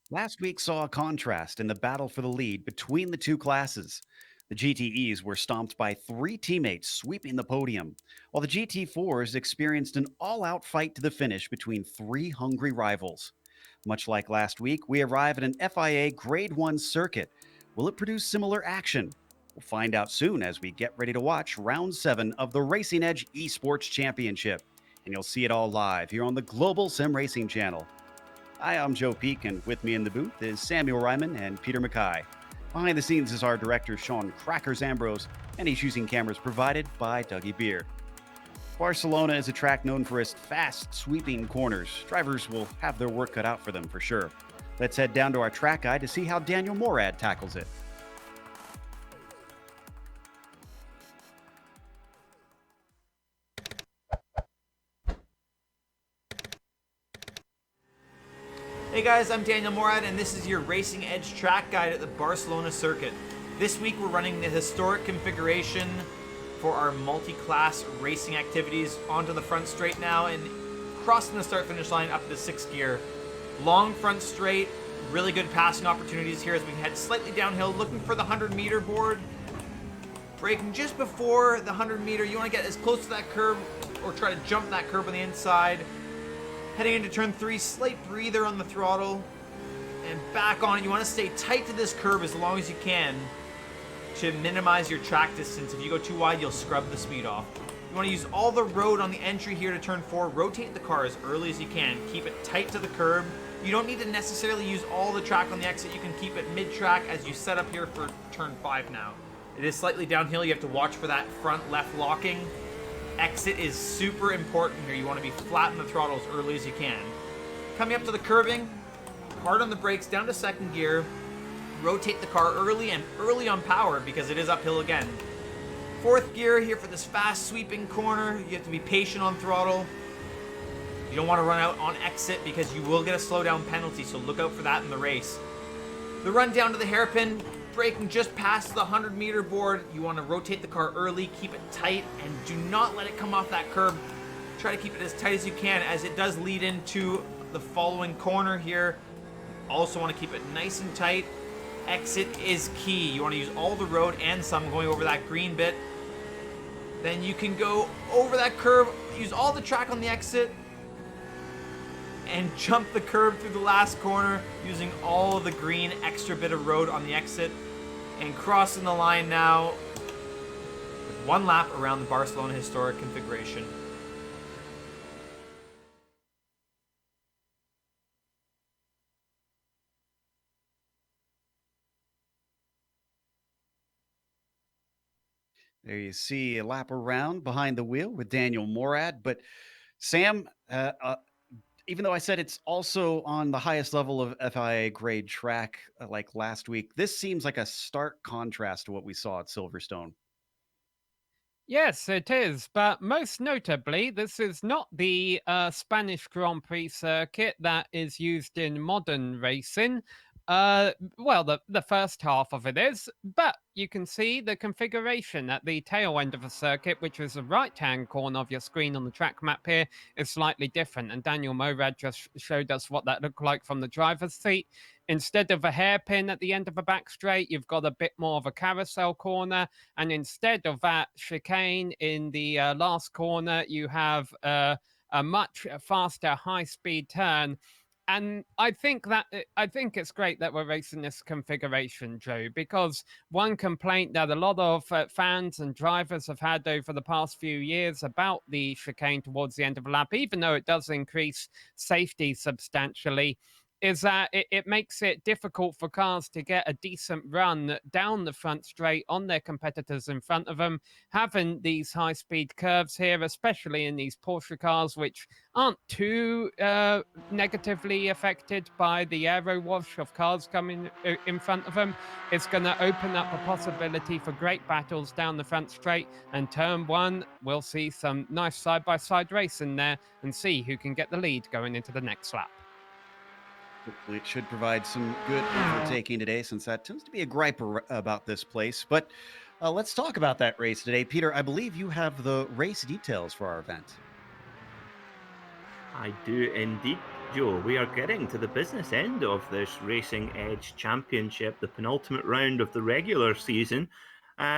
Last week saw a contrast in the battle for the lead between the two classes. The GTEs were stomped by three teammates sweeping the podium, while the GT4s experienced an all out fight to the finish between three hungry rivals. Much like last week, we arrive at an FIA Grade 1 circuit. Will it produce similar action? We'll find out soon as we get ready to watch Round 7 of the Racing Edge Esports Championship. And you'll see it all live here on the Global SimRacing Channel. Hi, I'm Joe Peak, and with me in the booth is Samuel Ryman and Peter Mackay. Behind the scenes is our director, Sean Crackers Ambrose, and he's using cameras provided by Dougie Beer. Barcelona is a track known for its fast, sweeping corners. Drivers will have their work cut out for them for sure. Let's head down to our track guide to see how Daniel Morad tackles it. Hey guys, I'm Daniel Morad, and this is your Racing Edge track guide at the Barcelona circuit. This week we're running the historic configuration for our multi-class racing activities onto the front straight now and crossing the start-finish line up to 6th gear. Long front straight, really good passing opportunities here as we head slightly downhill, looking for the 100-meter board. Braking just before the 100-meter, you want to get as close to that curb or try to jump that curb on the inside. Heading into turn 3, slight breather on the throttle, and back on it. You want to stay tight to this curb as long as you can to minimize your track distance. If you go too wide, you'll scrub the speed off. You want to use all the road on the entry here to turn 4. Rotate the car as early as you can. Keep it tight to the curb. You don't need to necessarily use all the track on the exit. You can keep it mid-track as you set up here for turn 5 now. It is slightly downhill. You have to watch for that front left locking. Exit is super important here. You want to be flat in the throttle as early as you can. Coming up to the curbing, hard on the brakes, down to 2nd gear. Rotate the car early and early on power because it is uphill again. 4th gear here for this fast sweeping corner. You have to be patient on throttle. You don't want to run out on exit because you will get a slowdown penalty, so look out for that in the race. The run down to the hairpin, braking just past the 100-meter board. You want to rotate the car early, keep it tight, and do not let it come off that curb. Try to keep it as tight as you can as it does lead into the following corner here. Also want to keep it nice and tight. Exit is key. You want to use all the road and some going over that green bit. Then you can go over that curb, use all the track on the exit, and jump the curb through the last corner using all of the green extra bit of road on the exit. And crossing the line now with one lap around the Barcelona historic configuration. There you see a lap around behind the wheel with Daniel Morad. But Sam, even though I said it's also on the highest level of FIA grade track like last week, this seems like a stark contrast to what we saw at Silverstone. Yes, it is. But most notably, this is not the Spanish Grand Prix circuit that is used in modern racing. Well, the first half of it is, but you can see the configuration at the tail end of the circuit, which is the right-hand corner of your screen on the track map here, is slightly different. And Daniel Morad just showed us what that looked like from the driver's seat. Instead of a hairpin at the end of a back straight, you've got a bit more of a carousel corner. And instead of that chicane in the last corner, you have a much faster high-speed turn. And I think it's great that we're racing this configuration, Joe, because one complaint that a lot of fans and drivers have had over the past few years about the chicane towards the end of a lap, even though it does increase safety substantially, is that it makes it difficult for cars to get a decent run down the front straight on their competitors in front of them. Having these high speed curves here, especially in these Porsche cars, which aren't too negatively affected by the aero wash of cars coming in front of them, is going to open up a possibility for great battles down the front straight. And turn 1, we'll see some nice side by side racing there and see who can get the lead going into the next lap. Hopefully, it should provide some good overtaking today, since that tends to be a gripe about this place. But let's talk about that race today. Peter, I believe you have the race details for our event. I do indeed. Joe, we are getting to the business end of this Racing Edge Championship, the penultimate round of the regular season.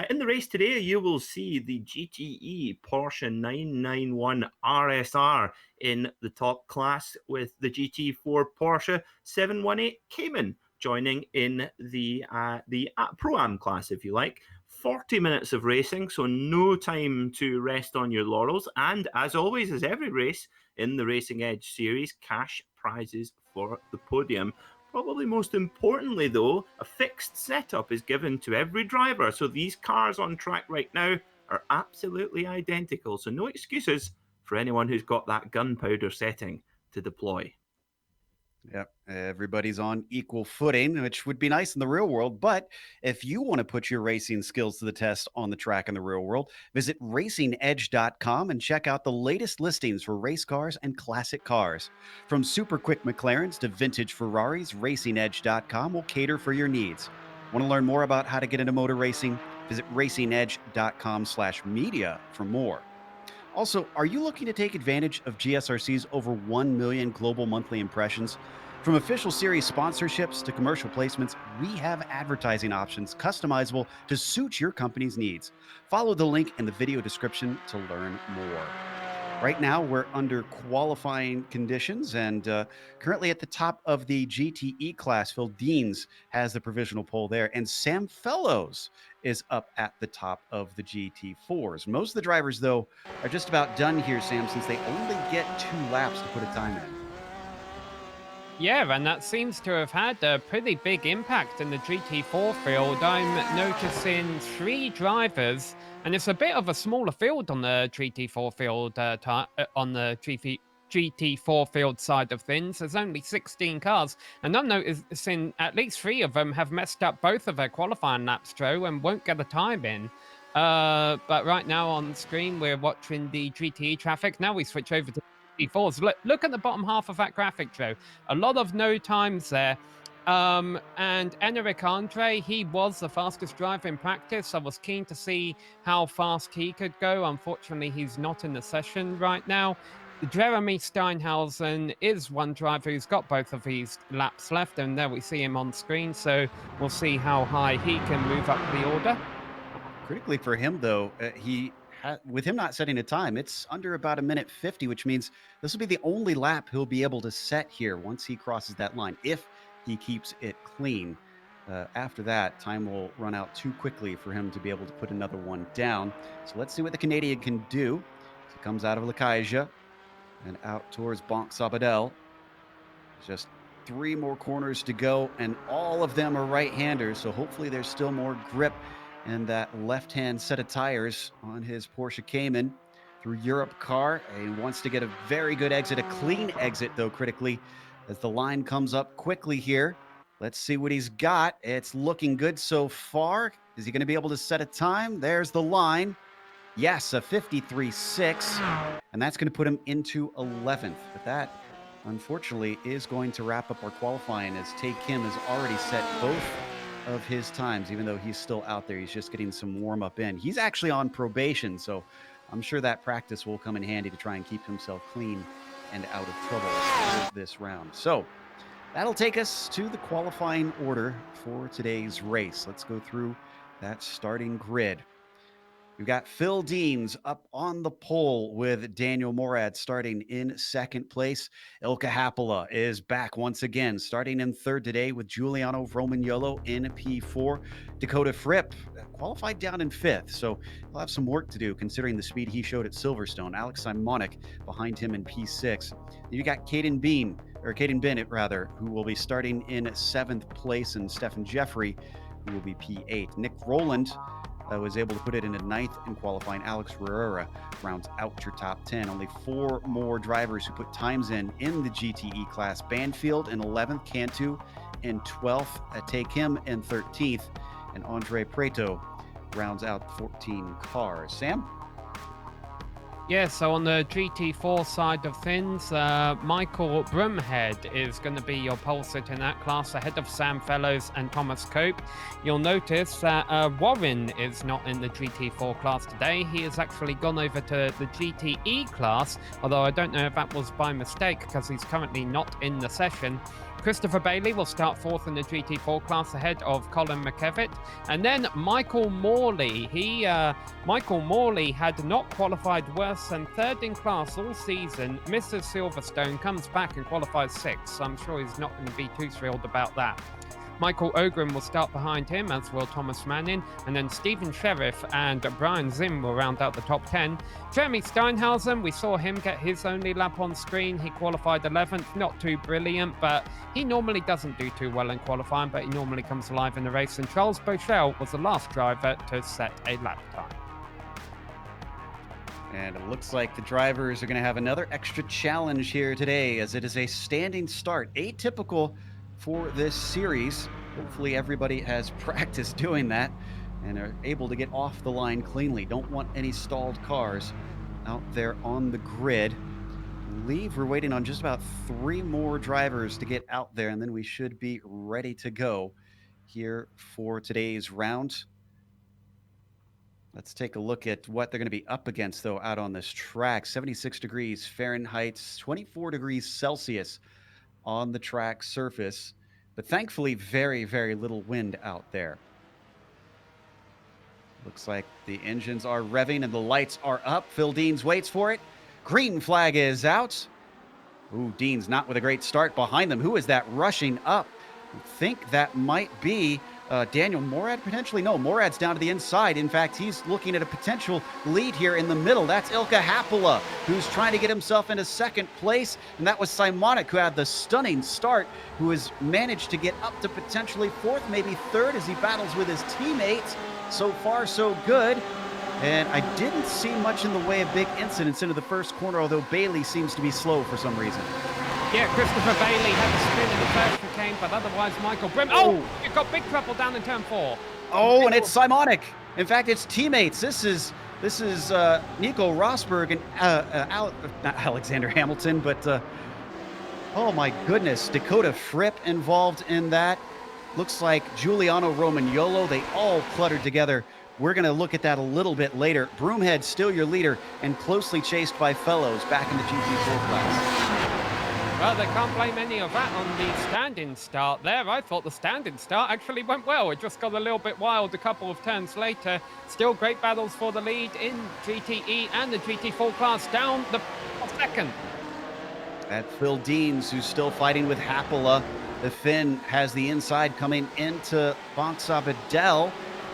In the race today, you will see the GTE Porsche 991 RSR in the top class, with the GT4 Porsche 718 Cayman joining in the Pro-Am class, if you like. 40 minutes of racing, so no time to rest on your laurels. And as always, as every race in the Racing Edge series, cash prizes for the podium. Probably most importantly, though, a fixed setup is given to every driver. So these cars on track right now are absolutely identical. So no excuses for anyone who's got that gunpowder setting to deploy. Yep. Everybody's on equal footing, which would be nice in the real world. But if you want to put your racing skills to the test on the track in the real world, visit racingedge.com and check out the latest listings for race cars and classic cars. From super quick McLarens to vintage Ferraris, racingedge.com will cater for your needs. Want to learn more about how to get into motor racing? Visit racingedge.com/media for more. Also, are you looking to take advantage of GSRC's over 1 million global monthly impressions? From official series sponsorships to commercial placements, we have advertising options customizable to suit your company's needs. Follow the link in the video description to learn more. Right now, we're under qualifying conditions, and currently at the top of the GTE class, Phil Deans has the provisional pole there, and Sam Fellows is up at the top of the GT4s. Most of the drivers, though, are just about done here, Sam, since they only get 2 laps to put a time in. Yeah, and that seems to have had a pretty big impact in the GT4 field. I'm noticing 3 drivers, and it's a bit of a smaller field on the GT4 field, on the GT4 field side of things. There's only 16 cars, and I'm noticing at least 3 of them have messed up both of their qualifying laps, Joe, and won't get a time in. But right now on screen, we're watching the GTE traffic. Now we switch over to GT4s. Look at the bottom half of that graphic, Joe. A lot of no times there. And Enric Andre, he was the fastest driver in practice. I was keen to see how fast he could go. Unfortunately, he's not in the session right now. Jeremy Steinhausen is one driver who's got both of these laps left, and there we see him on screen. So we'll see how high he can move up the order. Critically for him, though, with him not setting a time, it's under about 1:50, which means this will be the only lap he'll be able to set here once he crosses that line, if he keeps it clean. After that, time will run out too quickly for him to be able to put another one down. So let's see what the Canadian can do. So he comes out of Lakaja and out towards Banque Sabadell. Just 3 more corners to go, and all of them are right-handers, so hopefully there's still more grip and that left-hand set of tires on his Porsche Cayman through Europe car. He wants to get a very good exit, a clean exit, though, critically, as the line comes up quickly here. Let's see what he's got. It's looking good so far. Is he going to be able to set a time? There's the line. Yes, a 53.6, and that's going to put him into 11th. But that, unfortunately, is going to wrap up our qualifying, as Tae Kim has already set both of his times. Even though he's still out there, he's just getting some warm-up in. He's actually on probation, so I'm sure that practice will come in handy to try and keep himself clean and out of trouble with this round. So that'll take us to the qualifying order for today's race. Let's go through that starting grid. We've got Phil Deans up on the pole with Daniel Morad starting in 2nd place. Ilka Happala is back once again, starting in 3rd today with Giuliano Romagnolo in P4. Dakota Fripp qualified down in 5th, so he'll have some work to do considering the speed he showed at Silverstone. Alex Simonic behind him in P6. You got Caden Bennett, who will be starting in 7th place, and Stephen Jeffrey, who will be P8. Nick Rowland was able to put it into 9th in qualifying. Alex Herrera rounds out your top 10. Only 4 more drivers who put times in the GTE class. Banfield in 11th, Cantu in 12th, Tae Kim in 13th, and Andre Preto rounds out 14 cars. Sam? Yeah, so on the GT4 side of things, Michael Broomhead is going to be your pole sitter in that class, ahead of Sam Fellows and Thomas Cope. You'll notice that Warren is not in the GT4 class today. He has actually gone over to the GTE class, although I don't know if that was by mistake because he's currently not in the session. Christopher Bailey will start fourth in the GT4 class ahead of Colin McKevitt. And then Michael Morley. Michael Morley had not qualified worse than third in class all season. Mrs. Silverstone comes back and qualifies sixth. I'm sure he's not going to be too thrilled about that. Michael Ogren will start behind him, as will Thomas Manning, and then Stephen Sheriff and Brian Zim will round out the top 10. Jeremy Steinhausen, we saw him get his only lap on screen. He qualified 11th, not too brilliant, but he normally doesn't do too well in qualifying, but he normally comes alive in the race. And Charles Bochelle was the last driver to set a lap time. And it looks like the drivers are going to have another extra challenge here today, as it is a standing start, atypical for this series. Hopefully everybody has practiced doing that and are able to get off the line cleanly. Don't want any stalled cars out there on the grid. I believe we're waiting on just about 3 more drivers to get out there, and then we should be ready to go here for today's round. Let's take a look at what they're going to be up against, though, out on this track. 76 degrees Fahrenheit, 24 degrees Celsius on the track surface, but thankfully very, very little wind out there. Looks like the engines are revving and the lights are up. Phil Deans waits for it. Green flag is out. Ooh, Deans not with a great start behind them. Who is that rushing up? I think that might be Daniel Morad, potentially. No, Morad's down to the inside. In fact, he's looking at a potential lead here in the middle. That's Ilka Hapola, who's trying to get himself into second place. And that was Simonic, who had the stunning start, who has managed to get up to potentially fourth, maybe third, as he battles with his teammates. So far, so good. And I didn't see much in the way of big incidents into the first corner, although Bailey seems to be slow for some reason. Yeah, Christopher Bailey had a spin in the first chicane, but otherwise Michael Brim. Oh, you've got big trouble down in turn 4. Oh, and it's Simonic. In fact, it's teammates. This is Nico Rosberg and not Alexander Hamilton, but oh my goodness, Dakota Fripp involved in that. Looks like Giuliano Romagnolo. They all cluttered together. We're going to look at that a little bit later. Broomhead still your leader and closely chased by Fellows back in the GT4 class. Well, they can't blame any of that on the stand-in start there. I thought the stand-in start actually went well. It just got a little bit wild a couple of turns later. Still great battles for the lead in GTE and the GT4 class, down the second. At Phil Deans, who's still fighting with Hapola. The Finn has the inside coming into Bonksabedel,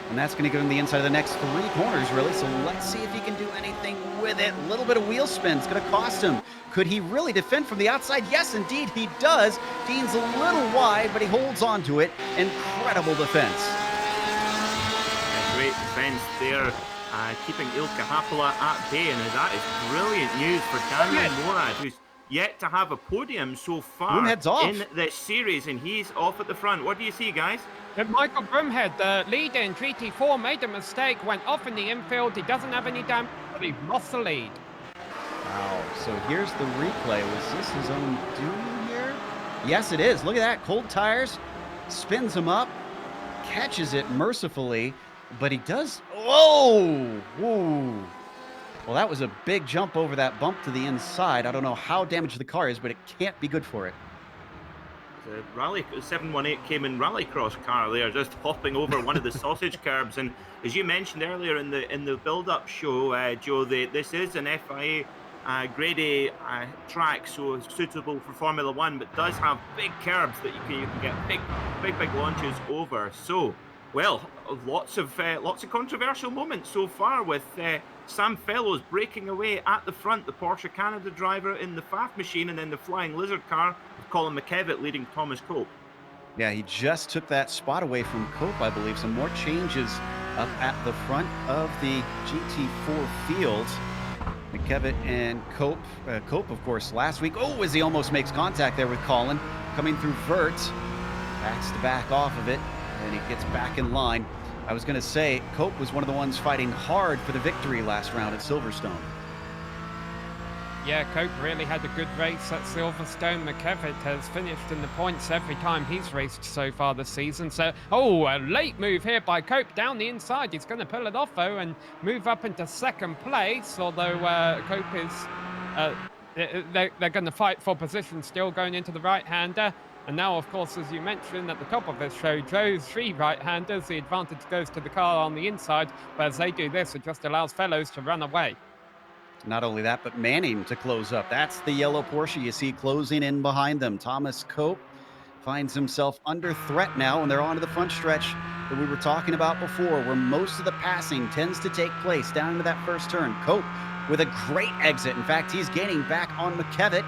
and that's going to give him the inside of the next 3 corners, really. So let's see if he can do anything with it. A little bit of wheel spin's going to cost him. Could he really defend from the outside? Yes, indeed, he does. Dean's a little wide, but he holds on to it. Incredible defense. Great defense there, keeping Ilka Hapola at bay, and that is brilliant news for Daniel Morad, who's yet to have a podium so far in this series, and he's off at the front. What do you see, guys? Michael Broomhead, the leader in GT4, made a mistake, went off in the infield. He doesn't have any damage, but he lost the lead. Wow, so here's the replay. Was this his own doing here? Yes, it is. Look at that. Cold tires, spins him up, catches it mercifully, but he does. Whoa! Whoa! Well, that was a big jump over that bump to the inside. I don't know how damaged the car is, but it can't be good for it. The Rally 718 came in rallycross car there, just hopping over one of the sausage curbs. And as you mentioned earlier in the build-up show, Joe, this is an FIA Grade A track, so it's suitable for Formula One, but does have big curbs that you can get big launches over. So, well, lots of controversial moments so far, with Sam Fellows breaking away at the front, the Porsche Canada driver in the FAF machine, and then the Flying Lizard car with Colin McKevitt leading Thomas Cope. Yeah, he just took that spot away from Cope, I believe. Some more changes up at the front of the GT4 field. McKevitt and Cope. Cope, of course, last week. Oh, as he almost makes contact there with Colin. Coming through Vert. Backs to back off of it, and he gets back in line. I was going to say, Cope was one of the ones fighting hard for the victory last round at Silverstone. Yeah, Cope really had a good race at Silverstone. McKevitt has finished in the points every time he's raced so far this season. So, oh, a late move here by Cope down the inside. He's going to pull it off, though, and move up into second place, although Cope is... they're going to fight for position still going into the right-hander. And now, of course, as you mentioned at the top of this show, Joe's 3 right-handers. The advantage goes to the car on the inside. But as they do this, it just allows fellows to run away. Not only that, but Manning to close up. That's the yellow Porsche you see closing in behind them. Thomas Cope finds himself under threat now, and they're onto the front stretch that we were talking about before, where most of the passing tends to take place down into that first turn. Cope with a great exit. In fact, he's gaining back on McKevitt.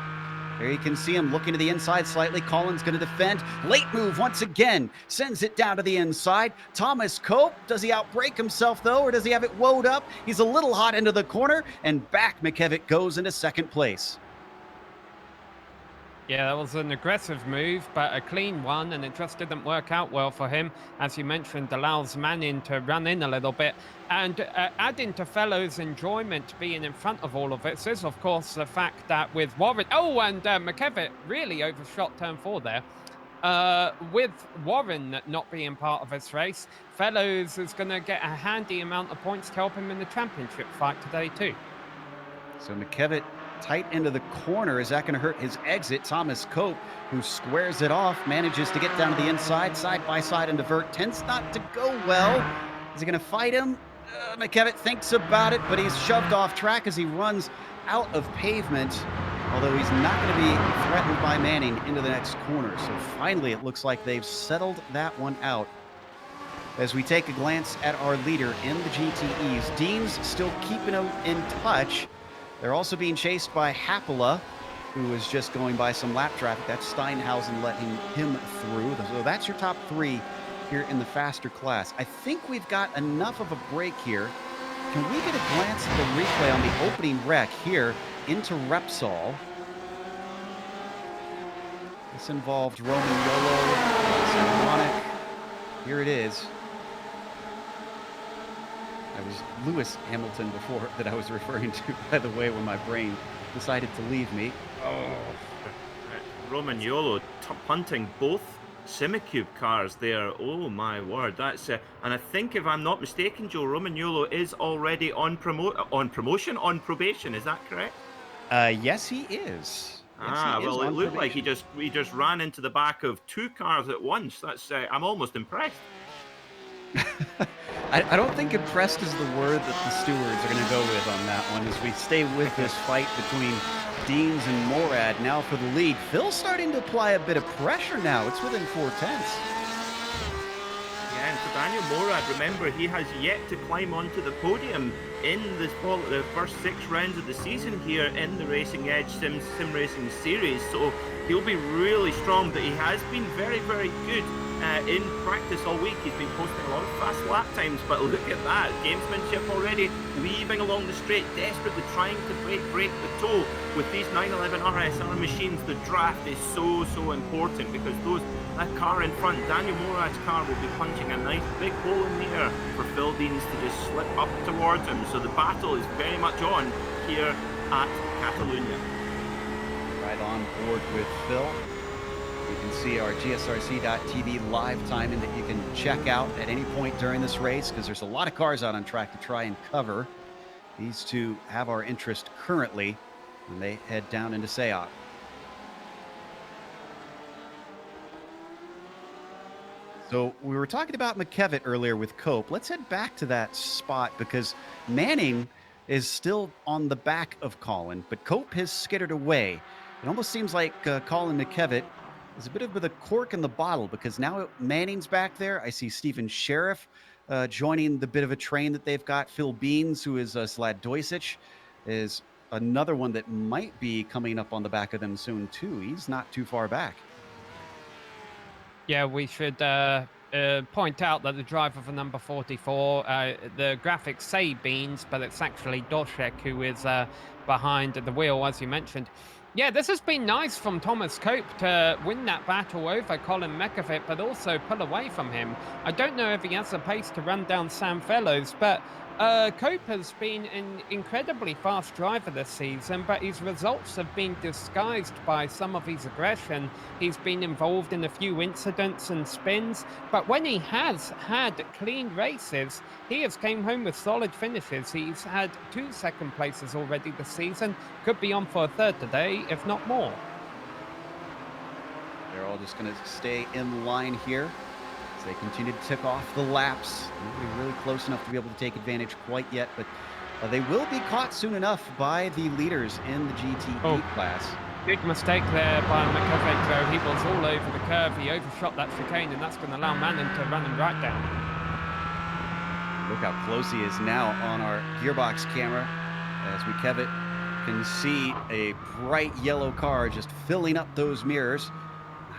There you can see him looking to the inside slightly. Collins going to defend. Late move once again. Sends it down to the inside. Thomas Cope, does he outbrake himself though, or does he have it woed up? He's a little hot into the corner, and back McKevitt goes into second place. Yeah, that was an aggressive move, but a clean one, and it just didn't work out well for him. As you mentioned, allows Manning to run in a little bit. And adding to fellows' enjoyment being in front of all of it is, of course, the fact that with Warren... Oh, and McKevitt really overshot turn 4 there. With Warren not being part of this race, fellows is going to get a handy amount of points to help him in the championship fight today, too. So McKevitt tight into the corner. Is that going to hurt his exit? Thomas Cope, who squares it off, manages to get down to the inside, side by side and divert. Tends not to go well. Is he going to fight him? McKevitt thinks about it, but he's shoved off track as he runs out of pavement, although he's not going to be threatened by Manning into the next corner. So finally, it looks like they've settled that one out. As we take a glance at our leader in the GTEs, Dean's still keeping him in touch. They're also being chased by Hapola, who is just going by some lap traffic. That's Steinhausen letting him through. So that's your top 3 here in the faster class. I think we've got enough of a break here. Can we get a glance at the replay on the opening wreck here into Repsol? This involved Roman Yolo, ironic. Here it is. I was Lewis Hamilton before that I was referring to, by the way, when my brain decided to leave me. Oh, Roman Yolo punting both Simicube cars there. Oh my word, that's and I think if I'm not mistaken, Joe, Roman Yolo is already on probation. Is that correct? Yes, he is. Yes, well, it looked like he just ran into the back of 2 cars at once. That's I'm almost impressed. I don't think impressed is the word that the stewards are going to go with on that one as we stay with this fight between Deans and Morad now for the lead. Phil's starting to apply a bit of pressure now. It's within 4 tenths. Yeah, and for Daniel Morad, remember, he has yet to climb onto the podium in the first 6 rounds of the season here in the Racing Edge Sim Racing Series. So he'll be really strong, but he has been very, very good in practice all week. He's been posting a lot of fast lap times, but look at that, gamesmanship already, weaving along the straight, desperately trying to break the toe. With these 911 RSR machines, the draft is so important, because that car in front, Daniel Morad's car, will be punching a nice big hole in the air for Phil Deans to just slip up towards him. So the battle is very much on here at Catalunya. Right on board with Phil. You can see our GSRC.TV live timing that you can check out at any point during this race, because there's a lot of cars out on track to try and cover. These two have our interest currently when they head down into Sayat. So we were talking about McKevitt earlier with Cope. Let's head back to that spot, because Manning is still on the back of Colin, but Cope has skittered away. It almost seems like Colin McKevitt is a bit of a cork in the bottle, because now Manning's back there. I see Stephen Sheriff joining the bit of a train that they've got. Phil Beans, who is Slad Dojsic, is another one that might be coming up on the back of them soon too. He's not too far back. Yeah, we should point out that the driver for number 44, the graphics say Beans, but it's actually Dojsic who is behind the wheel, as you mentioned. Yeah, this has been nice from Thomas Cope to win that battle over Colin McKevitt, but also pull away from him. I don't know if he has the pace to run down Sam Fellows, but Cope has been an incredibly fast driver this season, but his results have been disguised by some of his aggression. He's been involved in a few incidents and spins, but when he has had clean races, he has came home with solid finishes. He's had 2 second places already this season, could be on for a third today, if not more. They're all just going to stay in line here as they continue to tick off the laps. Nobody really close enough to be able to take advantage quite yet, but they will be caught soon enough by the leaders in the GTE class. Big mistake there by McEvoy, though. He was all over the curve. He overshot that chicane, and that's going to allow Manon to run him right down. Look how close he is now on our gearbox camera as McEvoy can see a bright yellow car just filling up those mirrors.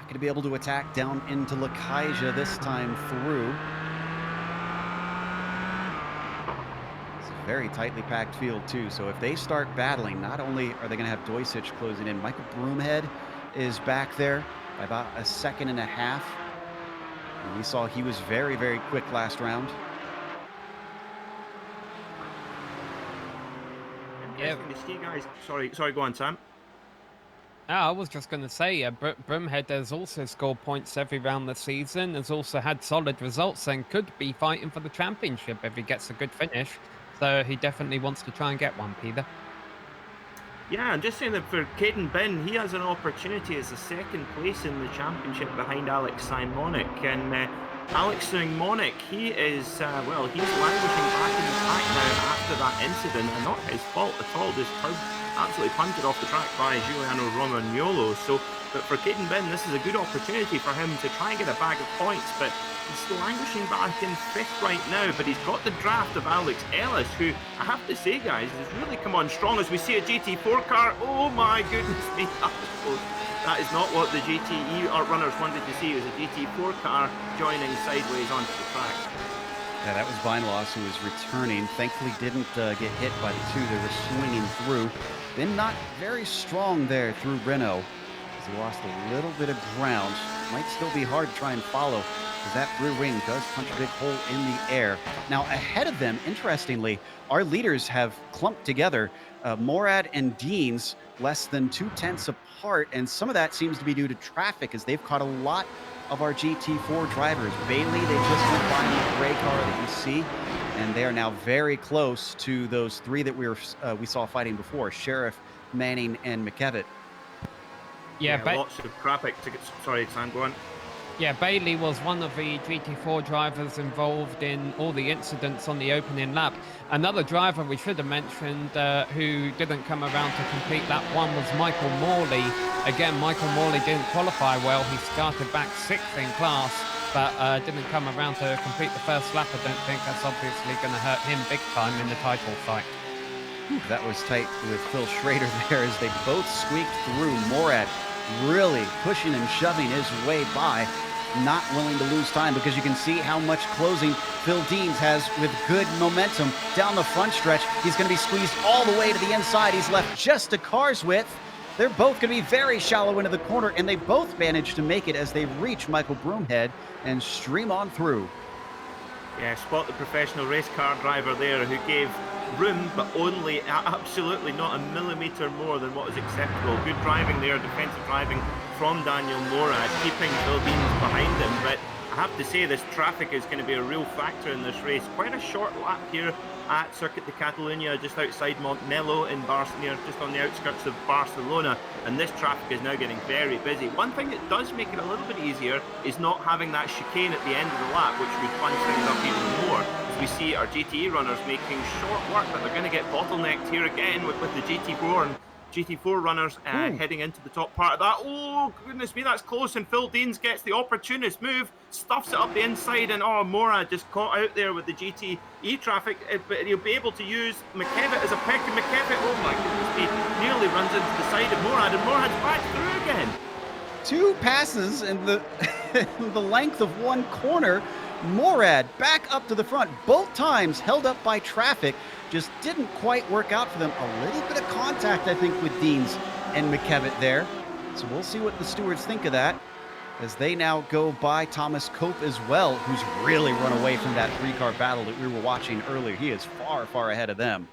Going to be able to attack down into Lakaja this time through. It's a very tightly packed field too, so if they start battling, not only are they going to have Doisich closing in, Michael Broomhead is back there by about 1.5 seconds. And we saw he was very, very quick last round. Interesting to see, guys. Sorry, go on, Sam. I was just going to say, Broomhead has also scored points every round this season, has also had solid results, and could be fighting for the championship if he gets a good finish. So he definitely wants to try and get one, Peter. Yeah, I'm just saying that for Caden Bin, he has an opportunity as a second place in the championship behind Alex Simonic. And Alex Simonic, he is, he's languishing back in the pack now after that incident, and not his fault at all, just absolutely punted off the track by Giuliano Romagnolo. So, but for Caden Bin, this is a good opportunity for him to try and get a bag of points, but he's languishing back in 5th right now, but he's got the draft of Alex Ellis, who, I have to say, guys, has really come on strong as we see a GT4 car. Oh my goodness me, that is not what the GTE runners wanted to see. It was a GT4 car joining sideways onto the track. Yeah, that was Vineloss, who was returning. Thankfully didn't get hit by the two that were swinging through. Been not very strong there through Renault, as he lost a little bit of ground. Might still be hard to try and follow, because that rear wing does punch a big hole in the air. Now, ahead of them, interestingly, our leaders have clumped together. Morad and Deans less than 0.2 apart, and some of that seems to be due to traffic, as they've caught a lot of our GT4 drivers. Bailey, they just went by in the gray car that you see, and they are now very close to those three that we saw fighting before: Sheriff, Manning, and McKevitt. Yeah, lots of traffic tickets. Sorry, Sam, go on. Yeah, Bailey was one of the GT4 drivers involved in all the incidents on the opening lap. Another driver we should have mentioned who didn't come around to complete lap 1 was Michael Morley. Again, Michael Morley didn't qualify well. He started back 6th in class, but didn't come around to complete the first lap. I don't think that's obviously going to hurt him big time in the title fight. That was tight with Phil Schrader there as they both squeaked through. Morad really pushing and shoving his way by, not willing to lose time, because you can see how much closing Phil Deans has with good momentum down the front stretch. He's going to be squeezed all the way to the inside. He's left just a car's width. They're both going to be very shallow into the corner, and they both manage to make it as they reach Michael Broomhead and stream on through. Yeah, spot the professional race car driver there who gave room, but only absolutely not a millimetre more than what was acceptable. Good driving there, defensive driving from Daniel Morad, keeping Phil Deans behind him. But I have to say, this traffic is going to be a real factor in this race. Quite a short lap here at Circuit de Catalunya, just outside Montmeló in Barcelona, just on the outskirts of Barcelona, and this traffic is now getting very busy. One thing that does make it a little bit easier is not having that chicane at the end of the lap, which would punch things up even more. As we see our GTE runners making short work, but they're going to get bottlenecked here again with the GT4 and GT4 runners heading into the top part of that. Oh, goodness me, that's close, and Phil Deans gets the opportunist move, stuffs it up the inside, and Morad just caught out there with the GTE traffic, but he'll be able to use McKevitt as a pick, and McKevitt, oh my goodness me, nearly runs into the side of Morad, and Morad's back through again. 2 passes in the, the length of 1 corner. Morad back up to the front, both times held up by traffic. Just didn't quite work out for them. A little bit of contact, I think, with Deans and McKevitt there. So we'll see what the stewards think of that. as they now go by Thomas Cope as well, who's really run away from that 3-car battle that we were watching earlier. He is far, far ahead of them.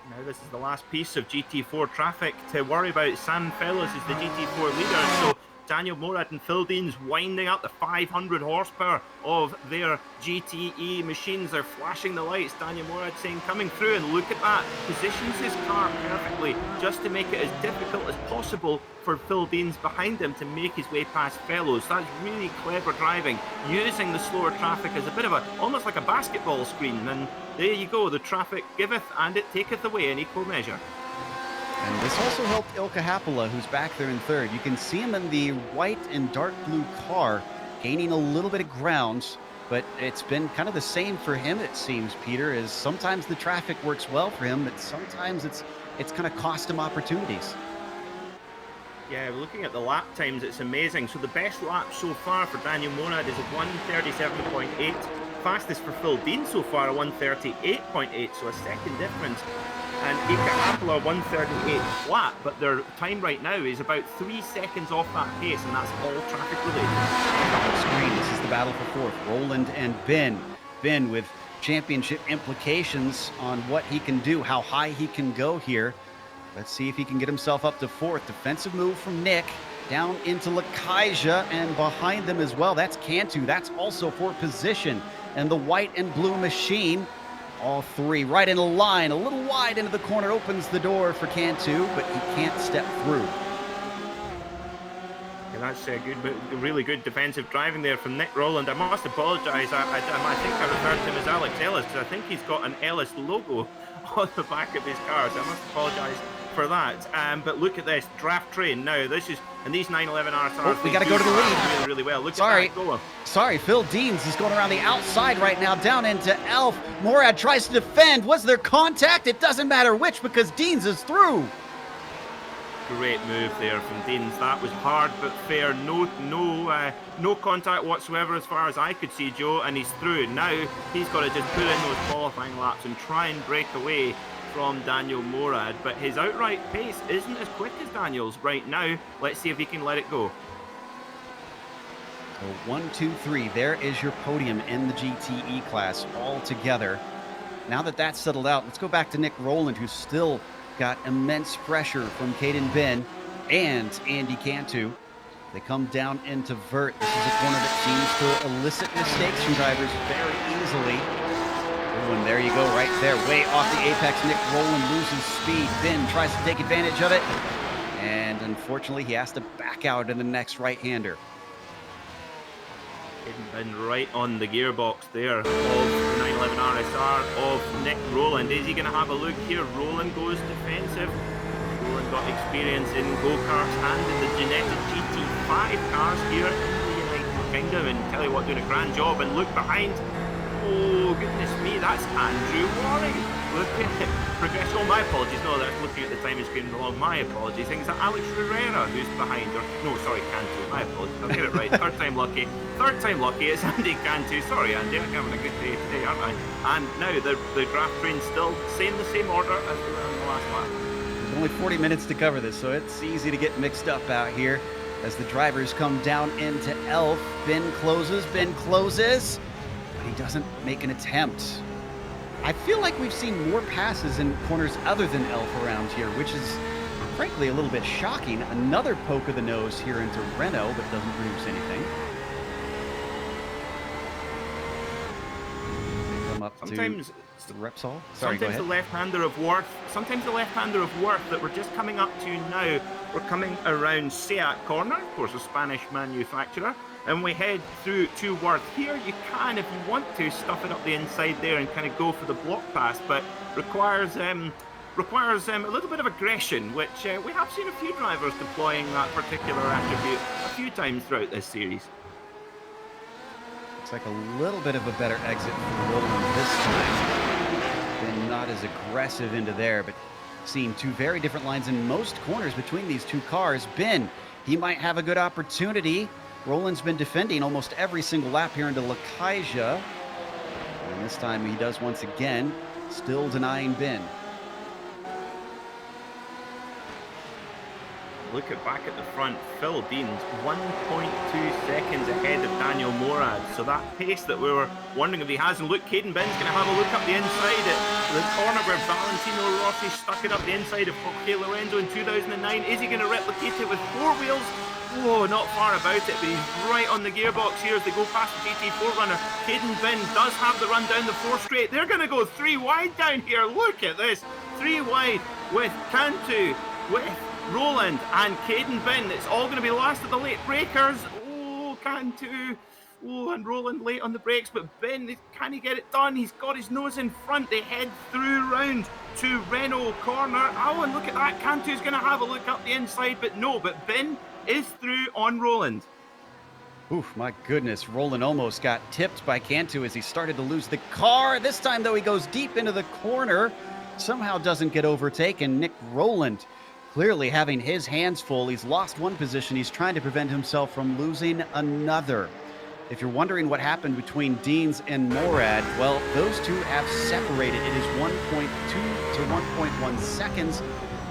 Now this is the last piece of GT4 traffic to worry about. Sam Fellows is the GT4 leader, so Daniel Morad and Phil Deans winding up the 500 horsepower of their GTE machines. They're flashing the lights. Daniel Morad saying coming through, and look at that. Positions his car perfectly just to make it as difficult as possible for Phil Deans behind him to make his way past Fellows. That's really clever driving, using the slower traffic as a bit of almost like a basketball screen. And there you go, the traffic giveth and it taketh away in equal measure. And this also helped Ilkka Happila, who's back there in third. You can see him in the white and dark blue car, gaining a little bit of ground, but it's been kind of the same for him, it seems, Peter, is sometimes the traffic works well for him, but sometimes it's kind of cost him opportunities. Yeah, looking at the lap times, it's amazing. So the best lap so far for Daniel Morad is a 1:37.8. Fastest for Phil Dean so far, a 1:38.8, so a second difference. And Ilkka Happila 1:38 flat, but their time right now is about 3 seconds off that pace, and that's all traffic related. On screen, this is the battle for fourth. Roland and Ben. Ben with championship implications on what he can do, how high he can go here. Let's see if he can get himself up to fourth. Defensive move from Nick down into Lakaija, and behind them as well, that's Cantu. That's also for position. And the white and blue machine, all three right in a line, a little wide into the corner, opens the door for Cantu, but he can't step through. And that's really good defensive driving there from Nick Rowland. I must apologise. I think I referred to him as Alex Ellis, because I think he's got an Ellis logo on the back of his car, so I must apologise for that. But look at this draft train now. This is, and these 911 RSRs, we got to go to the lead really well. Look Sorry. at that, go on. Sorry, Phil Deans is going around the outside right now, down into Elf. Morad tries to defend. Was there contact? It doesn't matter which, because Deans is through. Great move there from Deans. That was hard but fair. No contact whatsoever as far as I could see, Joe, and he's through. Now he's got to just put in those qualifying laps and try and break away from Daniel Morad, but his outright pace isn't as quick as Daniel's right now. Let's see if he can let it go. So 1, 2, 3. There is your podium in the GTE class all together. Now that that's settled out, let's go back to Nick Rowland, who's still got immense pressure from Caden Ben and Andy Cantu. They come down into Vert. This is a corner that seems to elicit mistakes from drivers very easily. Oh, and there you go, right there, way off the apex. Nick Rowland loses speed. Ben tries to take advantage of it, and unfortunately, he has to back out in the next right-hander. And right on the gearbox there of the 911 RSR of Nick Rowland. Is he going to have a look here? Rowland goes defensive. Rowland got experience in go-karts and in the genetic GT5 cars here in the United Kingdom, and tell you what, doing a grand job. And look behind. Oh, goodness me, that's Andrew Waring. Look at it. Progression. Oh, my apologies. No, that's looking at the time screen along. My apologies. Things like Alex Herrera, who's behind. Or no, sorry, Cantu. My apologies. I'll get it right. Third time lucky. Third time lucky. It's Andy Cantu. Sorry, Andy. I'm having a good day today, aren't I? And now the draft train's still the same order as we were in the last lap. There's only 40 minutes to cover this, so it's easy to get mixed up out here as the drivers come down into Elf. Ben closes, but he doesn't make an attempt. I feel like we've seen more passes in corners other than Elf around here, which is frankly a little bit shocking. Another poke of the nose here into Renault, but doesn't produce anything. They come up Sometimes to Repsol. Sorry, sometimes the left-hander of Worth that we're just coming up to now, we're coming around Seat Corner, of course a Spanish manufacturer, and we head through to Worth. Here you can, if you want to, stuff it up the inside there and kind of go for the block pass, but requires a little bit of aggression, which we have seen a few drivers deploying that particular attribute a few times throughout this series. Looks like a little bit of a better exit for Roland this time. Been not as aggressive into there, but seeing two very different lines in most corners between these two cars. Ben, he might have a good opportunity. Roland's been defending almost every single lap here into Lakaija. And this time he does once again, still denying Ben. look at back at the front, Phil Deans 1.2 seconds ahead of Daniel Morad. So that pace that we were wondering if he has. And look, Caden Binn's going to have a look up the inside at the corner where Valentino Rossi stuck it up the inside of Jorge Lorenzo in 2009. Is he going to replicate it with 4 wheels? Oh, not far about it, but he's right on the gearbox here as they go past the GT4 runner. Caden Binn does have the run down the 4 straight. They're going to go 3 wide down here. Look at this. 3 wide with Cantu, with Roland and Caden Binn. It's all going to be last of the late breakers. Oh, Cantu. Oh, and Roland late on the brakes, but Binn, can he get it done? He's got his nose in front. They head through round to Renault corner. Oh, and look at that. Cantu's going to have a look up the inside, but no, but Binn is through on Roland. Oof, my goodness. Roland almost got tipped by Cantu as he started to lose the car. This time, though, he goes deep into the corner. Somehow doesn't get overtaken. Nick Roland clearly having his hands full. He's lost one position. He's trying to prevent himself from losing another. If you're wondering what happened between Deans and Morad, well, those two have separated. It is 1.2 to 1.1 seconds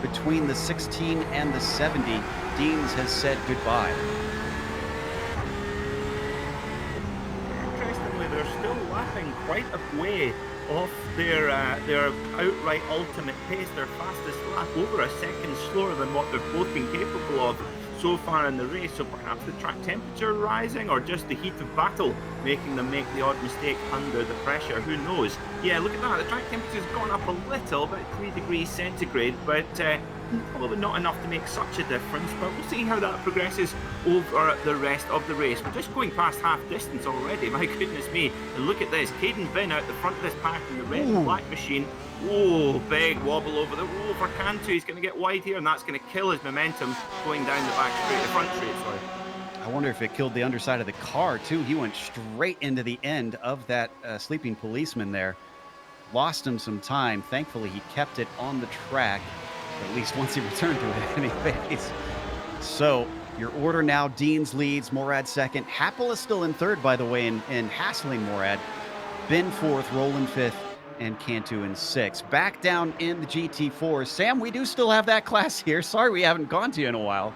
between the 16 and the 70. Deans has said goodbye. Interestingly, they're still lapping quite a way off their outright ultimate pace. Their fastest lap over a second slower than what they've both been capable of so far in the race. So perhaps the track temperature rising, or just the heat of battle making them make the odd mistake under the pressure. Who knows? Yeah, look at that. The track temperature's gone up a little, about 3 degrees centigrade, but probably not enough to make such a difference. But we'll see how that progresses over the rest of the race. We're just going past half distance already. My goodness me. And look at this. Caden Binn out the front of this pack in the red and black machine. Oh, big wobble over the wall for Cantu. He's going to get wide here, and that's going to kill his momentum going down the back straight, the front straight, sorry. I wonder if it killed the underside of the car, too. He went straight into the end of that sleeping policeman there. Lost him some time. Thankfully, he kept it on the track, at least once he returned to it anyways. So, your order now, Deans leads, Morad second. Happel is still in third, by the way, in hassling Morad. Binn fourth, Roland fifth, and Cantu in sixth. Back down in the GT4. Sam, we do still have that class here. Sorry we haven't gone to you in a while.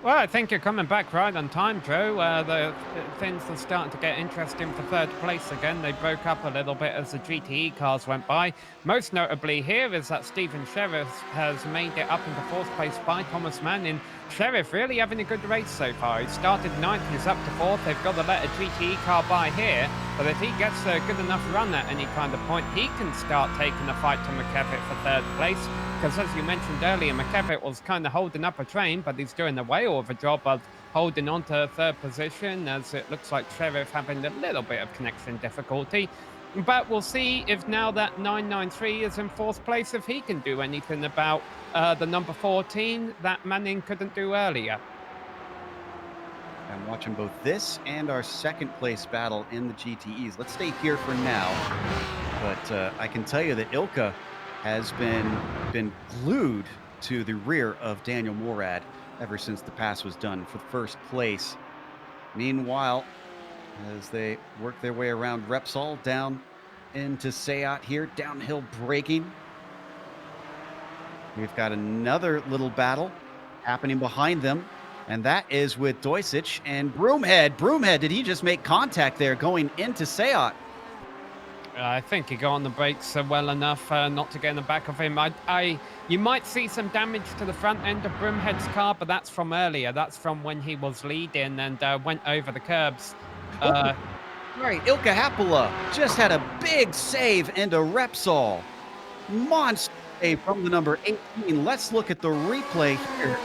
Well, I think you're coming back right on time, Joe. Things are starting to get interesting for third place again. They broke up a little bit as the GTE cars went by. Most notably here is that Stephen Sheriff has made it up into fourth place by Thomas Manning. Sheriff really having a good race so far. He started ninth, he's up to fourth. They've got to let a GTE car by here, but if he gets a good enough run at any kind of point, he can start taking the fight to McKevitt for third place. Because as you mentioned earlier, McKevitt was kind of holding up a train, but he's doing a whale of a job of holding on to third position, as it looks like Sheriff having a little bit of connection difficulty. But we'll see if now that 993 is in fourth place, if he can do anything about the number 14 that Manning couldn't do earlier. I'm watching both this and our second place battle in the GTEs. Let's stay here for now. But I can tell you that Ilka has been glued to the rear of Daniel Morad ever since the pass was done for first place. Meanwhile, as they work their way around Repsol down into Seat here, downhill braking. We've got another little battle happening behind them, and that is with Doisic and Broomhead. Broomhead, did he just make contact there going into Seat? I think he got on the brakes well enough not to get in the back of him. You might see some damage to the front end of Broomhead's car, but that's from earlier. That's from when he was leading and went over the curbs. Right, Ilka Happala just had a big save into Repsol. Monster save from the number 18. Let's look at the replay here.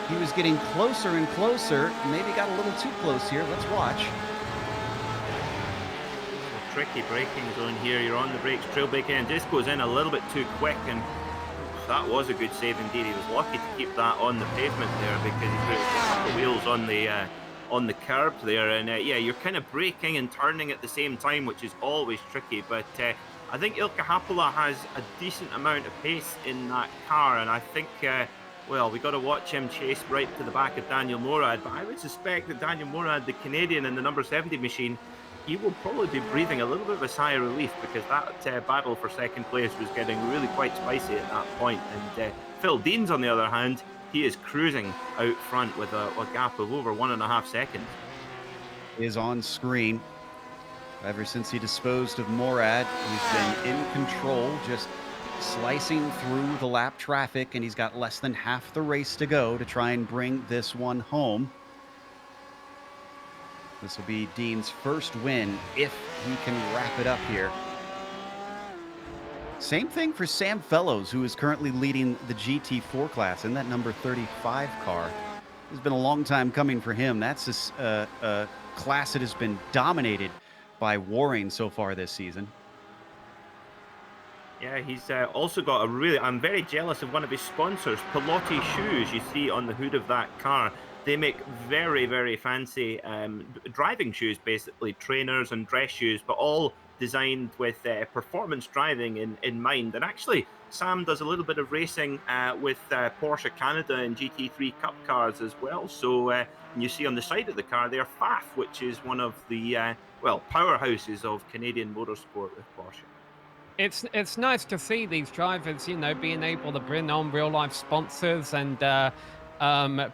He was getting closer and closer. Maybe got a little too close here. Let's watch. Tricky braking zone here. You're on the brakes, trail braking, and just goes in a little bit too quick, and that was a good save indeed. He was lucky to keep that on the pavement there because he put a couple of wheels on the curb there, and yeah, you're kind of braking and turning at the same time, which is always tricky. But I think Ilka Happala has a decent amount of pace in that car, and I think well, we got to watch him chase right to the back of Daniel Morad. But I would suspect that Daniel Morad, the Canadian in the number 70 machine, he will probably be breathing a little bit of a sigh of relief, because that battle for second place was getting really quite spicy at that point. And Phil Deans, on the other hand, he is cruising out front with a gap of over 1.5 seconds. Is on screen. Ever since he disposed of Morad, he's been in control, just slicing through the lap traffic, and he's got less than half the race to go to try and bring this one home. This will be Dean's first win if he can wrap it up here. Same thing for Sam Fellows, who is currently leading the GT4 class in that number 35 car. It's been a long time coming for him. That's a class that has been dominated by Waring so far this season. Yeah, he's also got a really... I'm very jealous of one of his sponsors, Pilotti Shoes. You see on the hood of that car, they make very, very fancy driving shoes, basically, trainers and dress shoes, but all designed with performance driving in mind. And actually, Sam does a little bit of racing with Porsche Canada and GT3 Cup cars as well. So you see on the side of the car there, Pfaff, which is one of the powerhouses of Canadian motorsport with Porsche. It's nice to see these drivers, you know, being able to bring on real life sponsors and